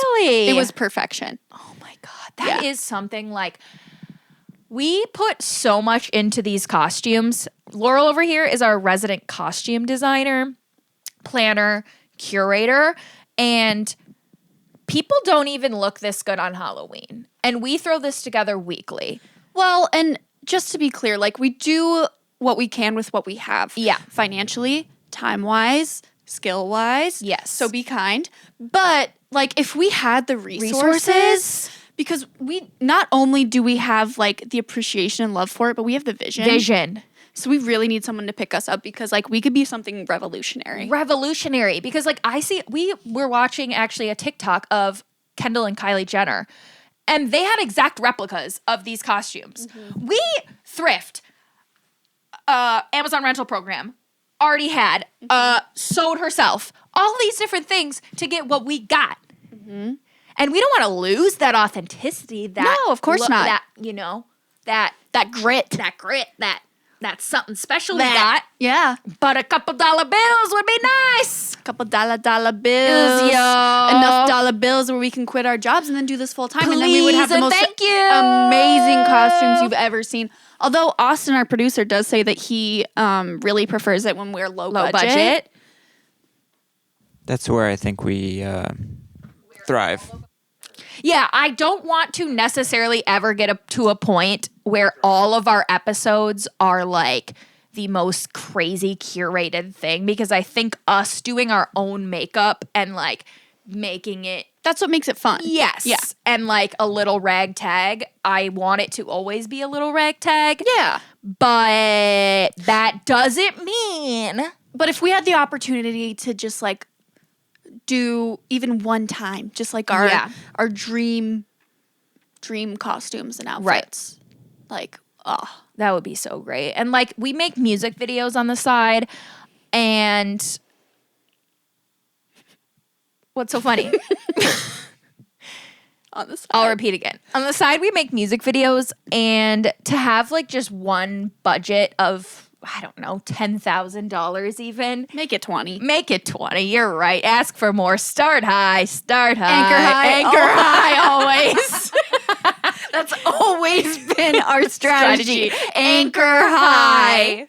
was perfection. Oh my God. That is something like we put so much into these costumes. Laurel over here is our resident costume designer, planner, curator, and people don't even look this good on Halloween. And we throw this together weekly. Well, and just to be clear, like we do what we can with what we have. Yeah. Financially, time-wise, skill-wise. Yes. So be kind. But like if we had the resources, because we not only do we have like the appreciation and love for it, but we have the vision. So we really need someone to pick us up because like we could be something revolutionary. Because like we were watching actually a TikTok of Kendall and Kylie Jenner, and they had exact replicas of these costumes. We thrift, Amazon rental program, already had, sewed herself, all these different things to get what we got. And we don't want to lose that authenticity. That No, of course not. That, you know, that grit. That's something special we got. Yeah. But a couple dollar bills would be nice. Couple dollar bills. Yo. Enough dollar bills where we can quit our jobs and then do this full time. And then we would have the most thank you. amazing costumes you've ever seen. Although Austin, our producer, does say that he really prefers it when we're low budget. That's where I think we thrive. Yeah, I don't want to necessarily ever get to a point where all of our episodes are like the most crazy curated thing, because I think us doing our own makeup and like making it, That's what makes it fun. yes, Yeah. and like a little ragtag. I want it to always be a little ragtag. Yeah. But that doesn't mean But if we had the opportunity to just like do even one time, just like our dream costumes and outfits. Like, that would be so great. And like we make music videos on the side, and what's so funny? On the side. I'll repeat again. On the side, we make music videos, and to have like just one budget of, I don't know, $10,000 even. Make it 20. Make it 20. You're right. Ask for more. Start high. Start high. Anchor high. Anchor high always. That's always been our strategy. Anchor high.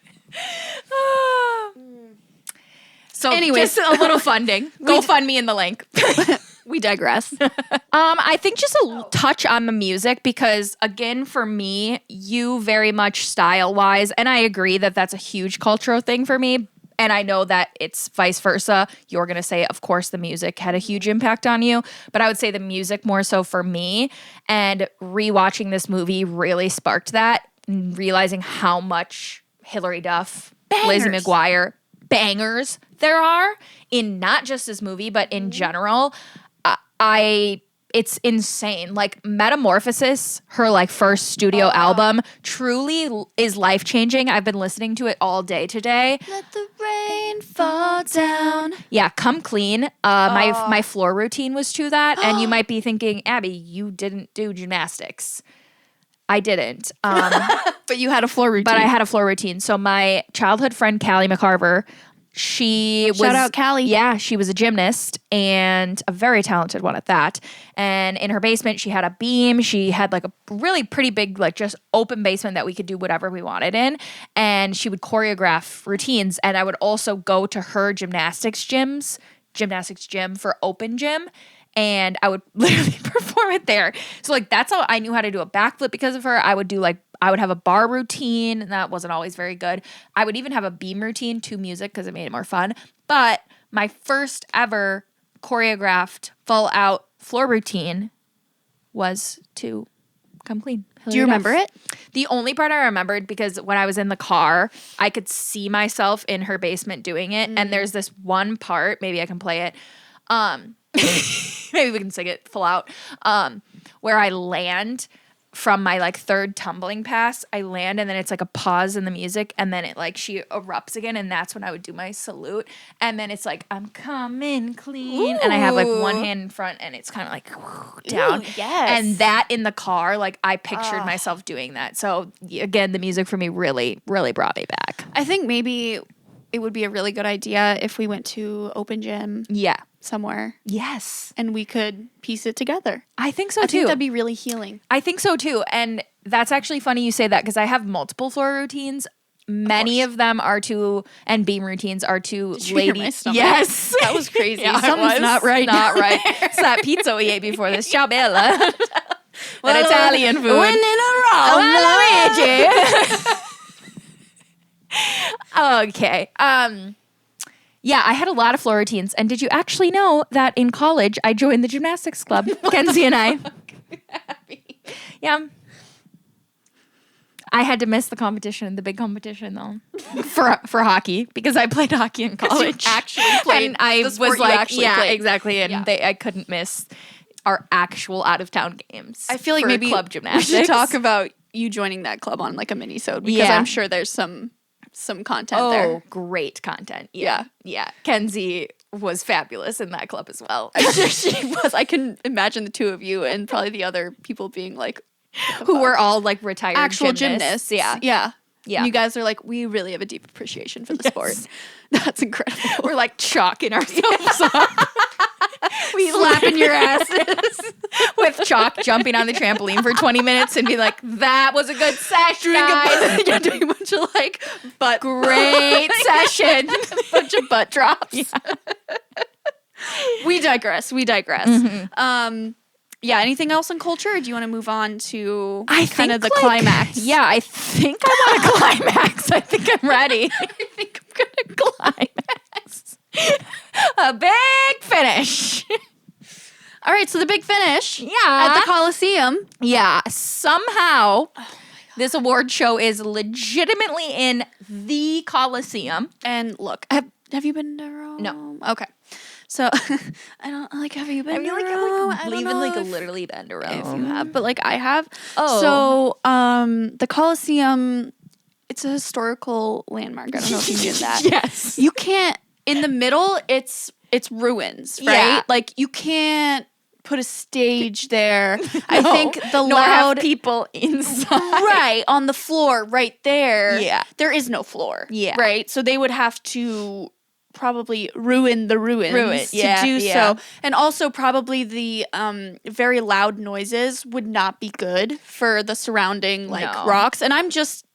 So Anyways. just a little funding. Go fund me in the link. We digress. I think just a touch on the music because, again, for me, you very much style-wise, and I agree that that's a huge cultural thing for me, and I know that it's vice versa. You're going to say, of course, the music had a huge impact on you, but I would say the music more so for me, and rewatching this movie really sparked that, and realizing how much Hilary Duff, Lizzie McGuire, bangers there are in not just this movie, but in general. It's insane. Like Metamorphosis, her like first studio album, truly is life changing. I've been listening to it all day today. Let the rain fall down. Yeah, Come Clean. My floor routine was to that, and you might be thinking, Abby, you didn't do gymnastics. I didn't. But you had a floor routine. But I had a floor routine. So my childhood friend Callie McCarver, Shout out Callie. Yeah, she was a gymnast and a very talented one at that. And in her basement, she had a beam. She had like a really pretty big, like just open basement that we could do whatever we wanted in. And she would choreograph routines. And I would also go to her gymnastics gym for open gym. And I would literally perform it there. So like that's how I knew how to do a backflip because of her. I would have a bar routine, and that wasn't always very good. I would even have a beam routine to music because it made it more fun. But my first ever choreographed full out floor routine was to Come Clean. Do you remember it? The only part I remembered, because when I was in the car, I could see myself in her basement doing it. And there's this one part, maybe I can play it. Maybe we can sing it full out, where I land from my like third tumbling pass. I land, and then it's like a pause in the music, and then it like she erupts again, and that's when I would do my salute. And then it's like, I'm coming clean. Ooh. And I have like one hand in front, and it's kind of like down. Ooh, yes. And that in the car, like I pictured myself doing that. So again, the music for me really, really brought me back. I think maybe it would be a really good idea if we went to open gym. Yeah. Somewhere. Yes. And we could piece it together. I think so too. I too. think that'd be really healing. I think so too. And that's actually funny you say that, because I have multiple floor routines. Many of them are and beam routines are to ladies. Yes. That was crazy. Yeah, something's not right. Not right. It's that pizza we ate before this. Ciao Bella. That Italian food. When in a row. Luigi. Okay. Yeah, I had a lot of floor routines. And did you actually know that in college I joined the gymnastics club? Kenzie and I. Yeah. I had to miss the competition, the big competition though, for hockey, because I played hockey in college. You actually played. And I the was sport like, played. exactly. And I couldn't miss our actual out of town games. I feel like maybe club gymnastics. we should talk about you joining that club on like a mini-sode, because I'm sure there's some content there. Oh, great content. Yeah. Kenzie was fabulous in that club as well. I'm sure she was. I can imagine the two of you and probably the other people being like, who were all like retired actual gymnasts. Yeah. Yeah. You guys are like, we really have a deep appreciation for the sport. That's incredible. We're like chalking ourselves up. We slapping your asses with chalk, jumping on the trampoline for 20 minutes and be like, that was a good session, guys. You're doing a bunch of like butt. Great session. A bunch of butt drops. Yeah. We digress. Mm-hmm. Yeah, anything else in culture? Or do you want to move on to kind of the climax? Yeah, I think I want a climax. I think I'm ready. I think I'm going to climax. A big finish. All right, so the big finish. Yeah. At the Coliseum. Yeah, somehow this award show is legitimately in the Coliseum. And look, have you been to Rome? No. Okay. So, I don't, like, have you been to Rome? I don't even literally been to Rome. If you have, but, like, I have. Oh. So, the Colosseum, it's a historical landmark. I don't know if you knew that. Yes. You can't, in the middle, it's ruins, right? Yeah. Like, you can't put a stage there. I think the nor have loud people inside. right on the floor right there. Yeah. There is no floor. Yeah. Right? So they would have to probably ruin the ruins Yeah, to do yeah. so. And also probably the very loud noises would not be good for the surrounding No. rocks. And I'm just,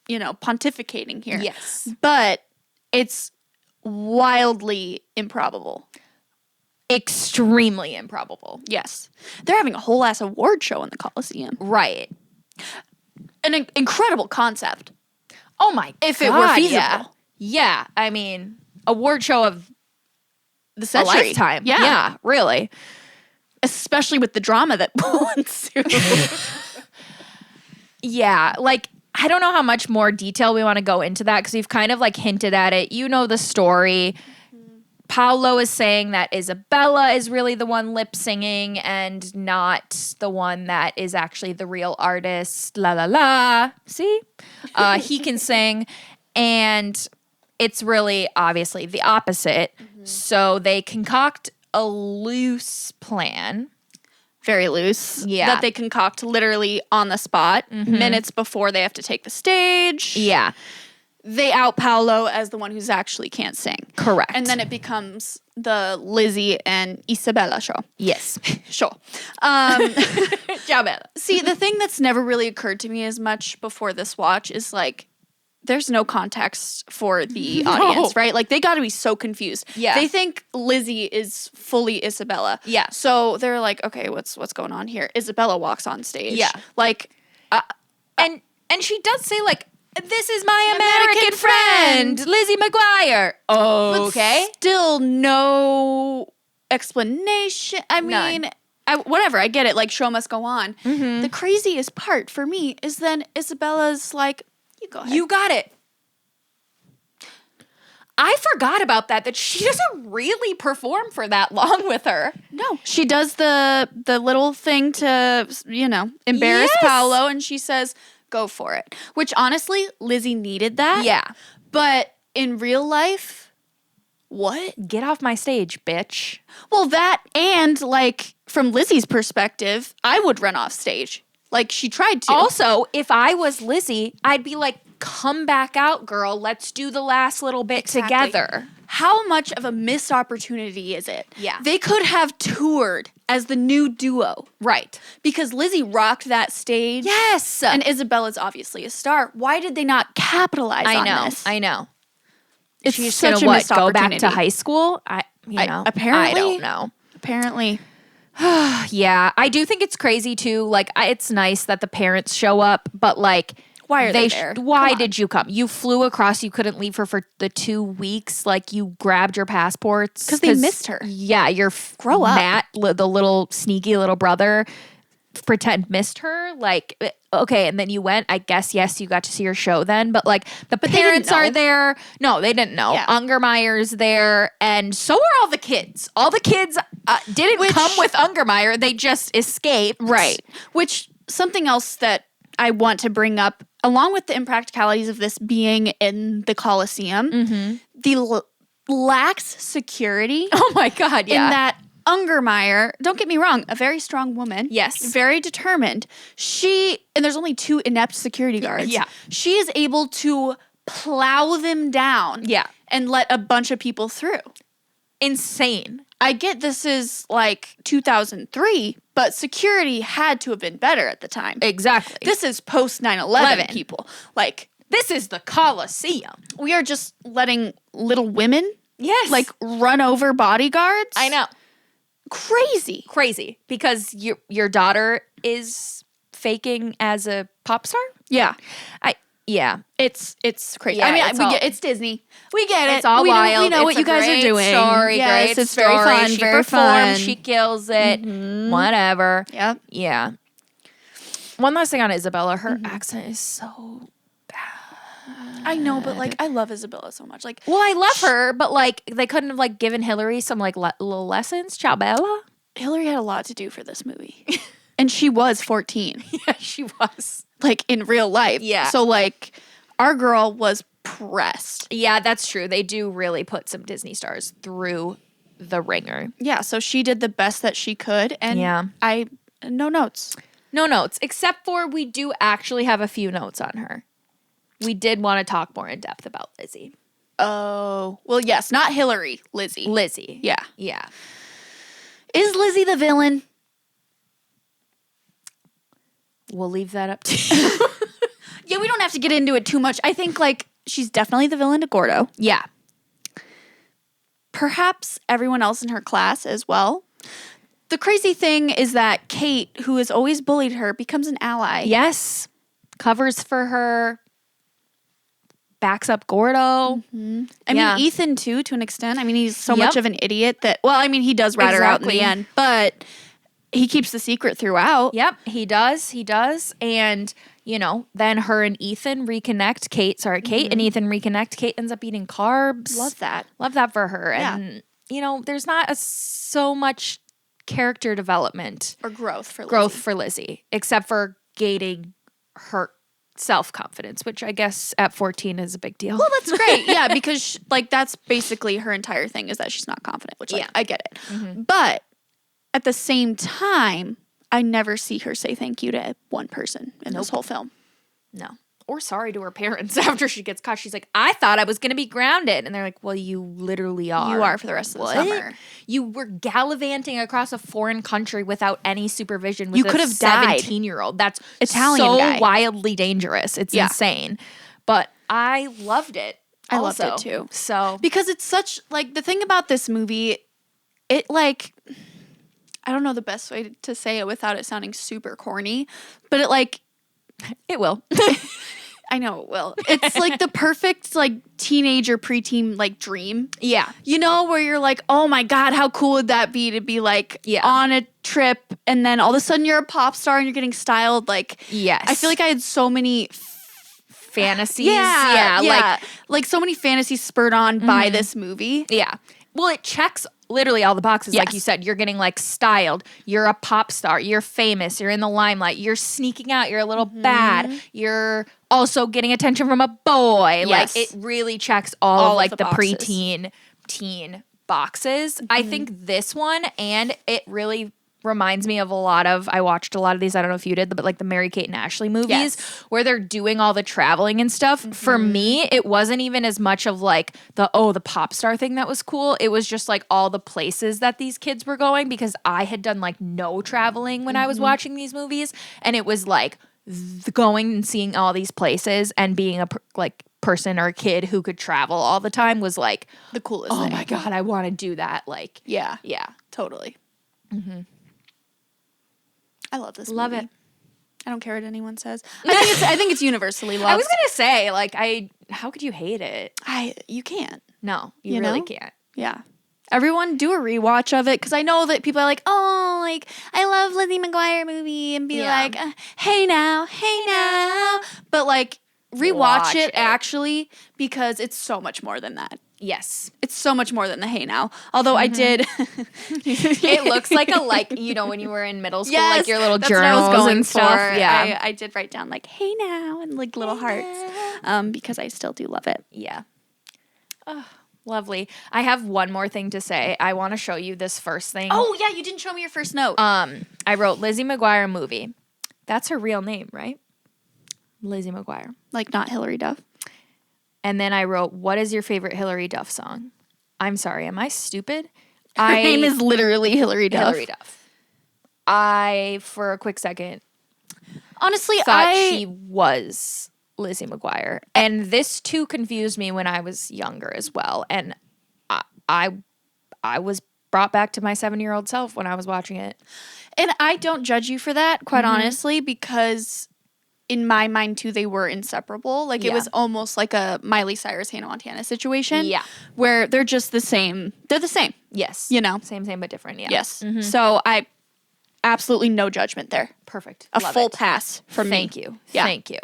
pontificating here. Yes. But it's wildly improbable. Extremely improbable. Yes. They're having a whole ass award show in the Coliseum. Right. An incredible concept. Oh my god. If it were feasible. Yeah. Yeah. I mean, award show of The a century. lifetime. Yeah. Yeah, really. Especially with the drama that will ensue. Yeah, I don't know how much more detail we want to go into that because we've kind of hinted at it. You know the story. Paolo is saying that Isabella is really the one lip singing and not the one that is actually the real artist. La la la. See? He can sing. And it's really obviously the opposite. So they concoct a loose plan. Very loose. Yeah. That they concoct literally on the spot, minutes before they have to take the stage. Yeah. They out Paolo as the one who's actually can't sing. Correct. And then it becomes the Lizzie and Isabella show. Yes. Sure. Ciao, Bella. See, the thing that's never really occurred to me as much before this watch is there's no context for the audience, right? They got to be so confused. Yeah. They think Lizzie is fully Isabella. Yeah. So they're like, okay, what's going on here? Isabella walks on stage. Yeah. And she does say this is my American friend, Lizzie McGuire. Okay. But still no explanation. I mean, whatever, I get it. Show must go on. The craziest part for me is then Isabella's like, you go ahead. You got it. I forgot about that she doesn't really perform for that long with her. No, she does the little thing to, embarrass Yes. Paolo, and she says, go for it. Which, honestly, Lizzie needed that. Yeah. But in real life, what? Get off my stage, bitch. Well, that and, from Lizzie's perspective, I would run off stage. She tried to. Also, if I was Lizzie, I'd be like, come back out, girl. Let's do the last little bit together. How much of a missed opportunity is it? Yeah. They could have toured as the new duo. Right. Because Lizzie rocked that stage. Yes. And Isabella's obviously a star. Why did they not capitalize on this? I know. It's She's such gonna a missed go back opportunity. to high school? Apparently. I don't know. Apparently. Yeah, I do think it's crazy too. It's nice that the parents show up, but Why are they there? Why Come on. did you come? You flew across. You couldn't leave her for the 2 weeks. You grabbed your passports 'Cause they missed her. Yeah, your Grow up. Matt, the little sneaky little brother, pretend missed her. Okay, and then you went. I guess yes, you got to see her show then. But the they didn't parents are know. there. No, they didn't know. Yeah. Ungermeyer's there, and so are all the kids. All the kids didn't come with Ungermeyer. They just escaped. Right. Which, something else that I want to bring up, along with the impracticalities of this being in the Coliseum, the lax security Oh my God! Yeah. in that Ungermeyer, don't get me wrong, a very strong woman. Yes. Very determined. And there's only 2 inept security guards. Yeah. She is able to plow them down. Yeah. And let a bunch of people through. Insane. I get this is 2003, but security had to have been better at the time. Exactly. This is post 9/11 11. people. This is the Coliseum. We are just letting little women Yes. run over bodyguards. I know. Crazy. Because your daughter is faking as a pop star? Yeah. Yeah. It's crazy. Yeah, I mean, it's all- it's Disney. We get it. It's all we wild. Know, we know what It's you a guys are great doing. Story, Yes, great it's story. very fun. She very performs, fun. she kills it. Whatever. Yep. Yeah. One last thing on Isabella. Her accent is so I know, but I love Isabella so much. well. I love her, but they couldn't have given Hillary some little lessons. Ciao, Bella. Hillary had a lot to do for this movie, and she was 14. Yeah, she was. In real life. Yeah. So our girl was pressed. Yeah, that's true. They do really put some Disney stars through the ringer. Yeah, so she did the best that she could, and no notes. No notes, except for we do actually have a few notes on her. We did want to talk more in depth about Lizzie. Oh, well, yes, not Hillary, Lizzie. Lizzie. Yeah. Yeah. Is Lizzie the villain? We'll leave that up to you. Yeah, we don't have to get into it too much. I think, like, she's definitely the villain to Gordo. Yeah. Perhaps everyone else in her class as well. The crazy thing is that Kate, who has always bullied her, becomes an ally. Yes. Covers for her. Backs up Gordo. Mm-hmm. I mean, Ethan, too, to an extent. I mean, he's so much of an idiot that, well, I mean, he does rat her out in the end, but he keeps the secret throughout. Yep, he does. He does. And, you know, then her and Ethan reconnect. Kate and Ethan reconnect. Kate ends up eating carbs. Love that. Love that for her. Yeah. And, you know, there's not so much character development or growth for Lizzie, except for gaining her self-confidence, which I guess at 14 is a big deal. Well, that's great. Yeah, because that's basically her entire thing is that she's not confident, which I get it. Mm-hmm. But at the same time, I never see her say thank you to one person in this whole film. No. Or sorry to her parents after she gets caught. She's like, I thought I was going to be grounded. And they're like, well, you literally are. You are for the rest of the summer. You were gallivanting across a foreign country without any supervision with you could have died. 17-year-old. That's Italian so guy. wildly dangerous. It's insane. But I loved it. I loved it too. So because it's such, like, the thing about this movie, it, like, I don't know the best way to say it without it sounding super corny, but it will. I know it will. It's like the perfect, like, teenager, preteen, like, dream. Yeah. You know, where you're like, oh my God, how cool would that be to be, like, on a trip and then all of a sudden you're a pop star and you're getting styled. Like, yes. I feel like I had so many fantasies. Yeah. Like so many fantasies spurred on by this movie. Yeah. Well, it checks literally all the boxes. Like you said, you're getting, like, styled. You're a pop star. You're famous. You're in the limelight. You're sneaking out. You're a little bad. You're also getting attention from a boy. Yes. Like, it really checks all of, like, the boxes. preteen, teen boxes. I think this one, and it really reminds me of I watched a lot of these, I don't know if you did, but like the Mary-Kate and Ashley movies where they're doing all the traveling and stuff. For me, it wasn't even as much of like the pop star thing that was cool. It was just like all the places that these kids were going, because I had done like no traveling when I was watching these movies. And it was like going and seeing all these places and being a person or a kid who could travel all the time was like the coolest thing. Oh my God, I want to do that. Like, yeah, totally. Mm-hmm. I love this movie. Love it. I don't care what anyone says. I think it's universally loved. I was gonna say, like, how could you hate it? You can't. No, you really can't. Yeah. Everyone do a rewatch of it, because I know that people are like, oh, like, I love Lizzie McGuire Movie, and be like, hey now. But like, rewatch it actually, because it's so much more than that. Yes. It's so much more than the hey now. Although I did. It looks like when you were in middle school, like your little journals and stuff. Yeah. I did write down like, hey now, and like little hearts. Because I still do love it. Yeah. Oh, lovely. I have one more thing to say. I want to show you this first thing. Oh, yeah. You didn't show me your first note. I wrote Lizzie McGuire Movie. That's her real name, right? Lizzie McGuire. Like not Hillary Duff. And then I wrote, what is your favorite Hillary Duff song? I'm sorry, am I stupid? Her name is literally Hillary Duff. Hillary Duff. I, for a quick second, honestly, thought she was Lizzie McGuire. And this too confused me when I was younger as well. And I was brought back to my 7-year-old self when I was watching it. And I don't judge you for that, quite honestly, because in my mind, too, they were inseparable. Like, it was almost like a Miley Cyrus, Hannah Montana situation. Yeah. Where they're just the same. They're the same. Yes. You know? Same, but different, yeah. Yes. Mm-hmm. So, I absolutely no judgment there. Perfect. A full pass from me. Thank you. Yeah. Thank you.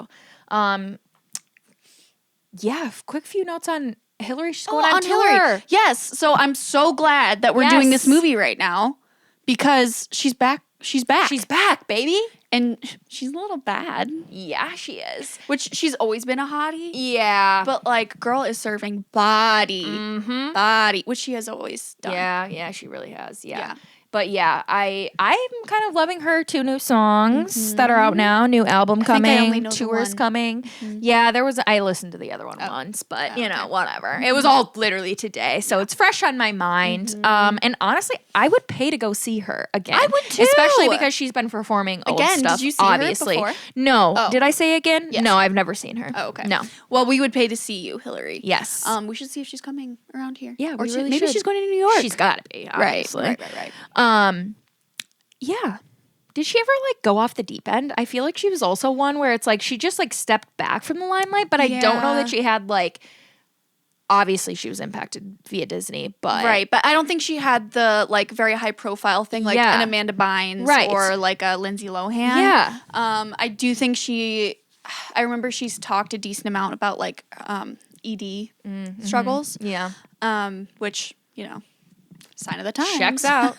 Quick few notes on Hillary. She's going on tour. Hillary. Yes. So, I'm so glad that we're doing this movie right now, because she's back she's back. She's back, baby. And she's a little bad, Yeah, she is. which she's always been a hottie. Yeah. But like, girl is serving body, body, which she has always done. Yeah, she really has. Yeah. Yeah. But yeah, I'm kind of loving her 2 new songs that are out now. New album think I only coming, know the tours one. coming. Yeah, I listened to the other one once, but you know, whatever. It was all literally today, so it's fresh on my mind. And honestly, I would pay to go see her again. I would too. Especially because she's been performing old Again, stuff. did you see her obviously. before? No. Oh. Did I say again? Yes. No, I've never seen her. Oh, okay. No. Well, we would pay to see you, Hillary. Yes. We should see if she's coming around here. Yeah, or we really maybe should. she's going to New York. She's got to be, obviously. Right. Yeah. Did she ever like go off the deep end? I feel like she was also one where it's like she just like stepped back from the limelight, but I don't know that she had like, obviously she was impacted via Disney, but Right, but I don't think she had the like very high profile thing like Yeah. an Amanda Bynes Right. or like a Lindsay Lohan. Yeah. I do think I remember she's talked a decent amount about like ED struggles, Yeah. which, you know, sign of the times. Checks out.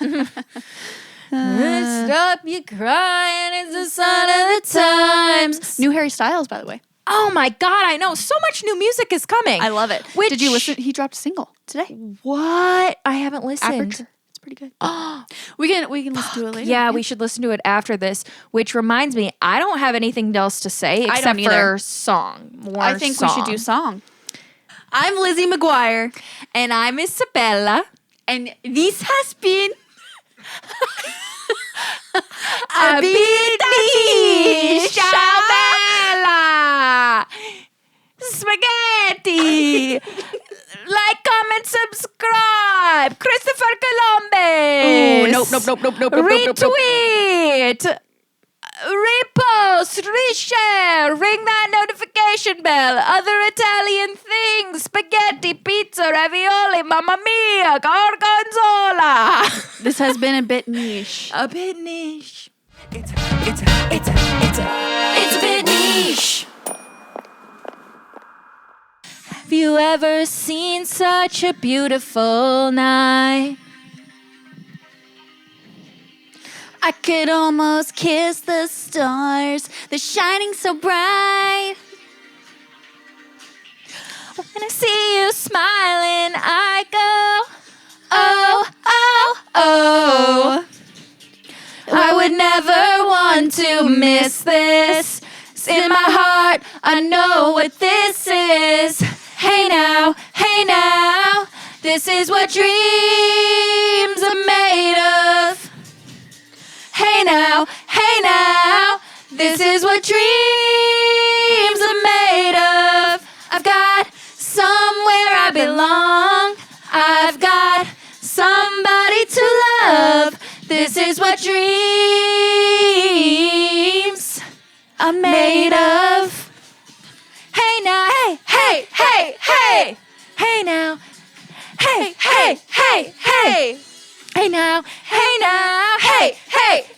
Stop you crying, it's a sign of the times. New Harry Styles, by the way. Oh my God, I know. So much new music is coming. I love it. Which- Did you listen? He dropped a single today. What? I haven't listened. Aperture. It's pretty good. we can listen to it later. Yeah, we should listen to it after this, which reminds me, I don't have anything else to say I except don't either. for song. More I think we should do song. I'm Lizzie McGuire, And I'm Isabella. and this has been Isabella. Spaghetti. Like, comment, subscribe. Christopher Columbus. Nope. Retweet. Repost, reshare, ring that notification bell, other Italian things, spaghetti, pizza, ravioli, mamma mia, gorgonzola. This has been a bit niche. A bit niche. It's a bit niche. Have you ever seen such a beautiful night? I could almost kiss the stars. They're shining so bright. When I see you smiling, I go, oh, oh, oh. I would never want to miss this. It's in my heart, I know what this is. Hey now, this is what dreams are made of. Hey now, this is what dreams are made of. I've got somewhere I belong. I've got somebody to love. This is what dreams are made of. Hey now, hey. Hey now, hey. Hey now,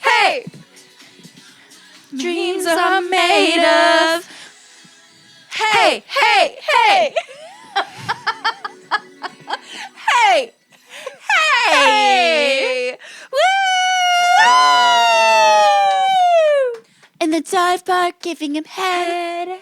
hey. Dreams are made of. Hey. Hey. Woo! In the dive bar, giving him head.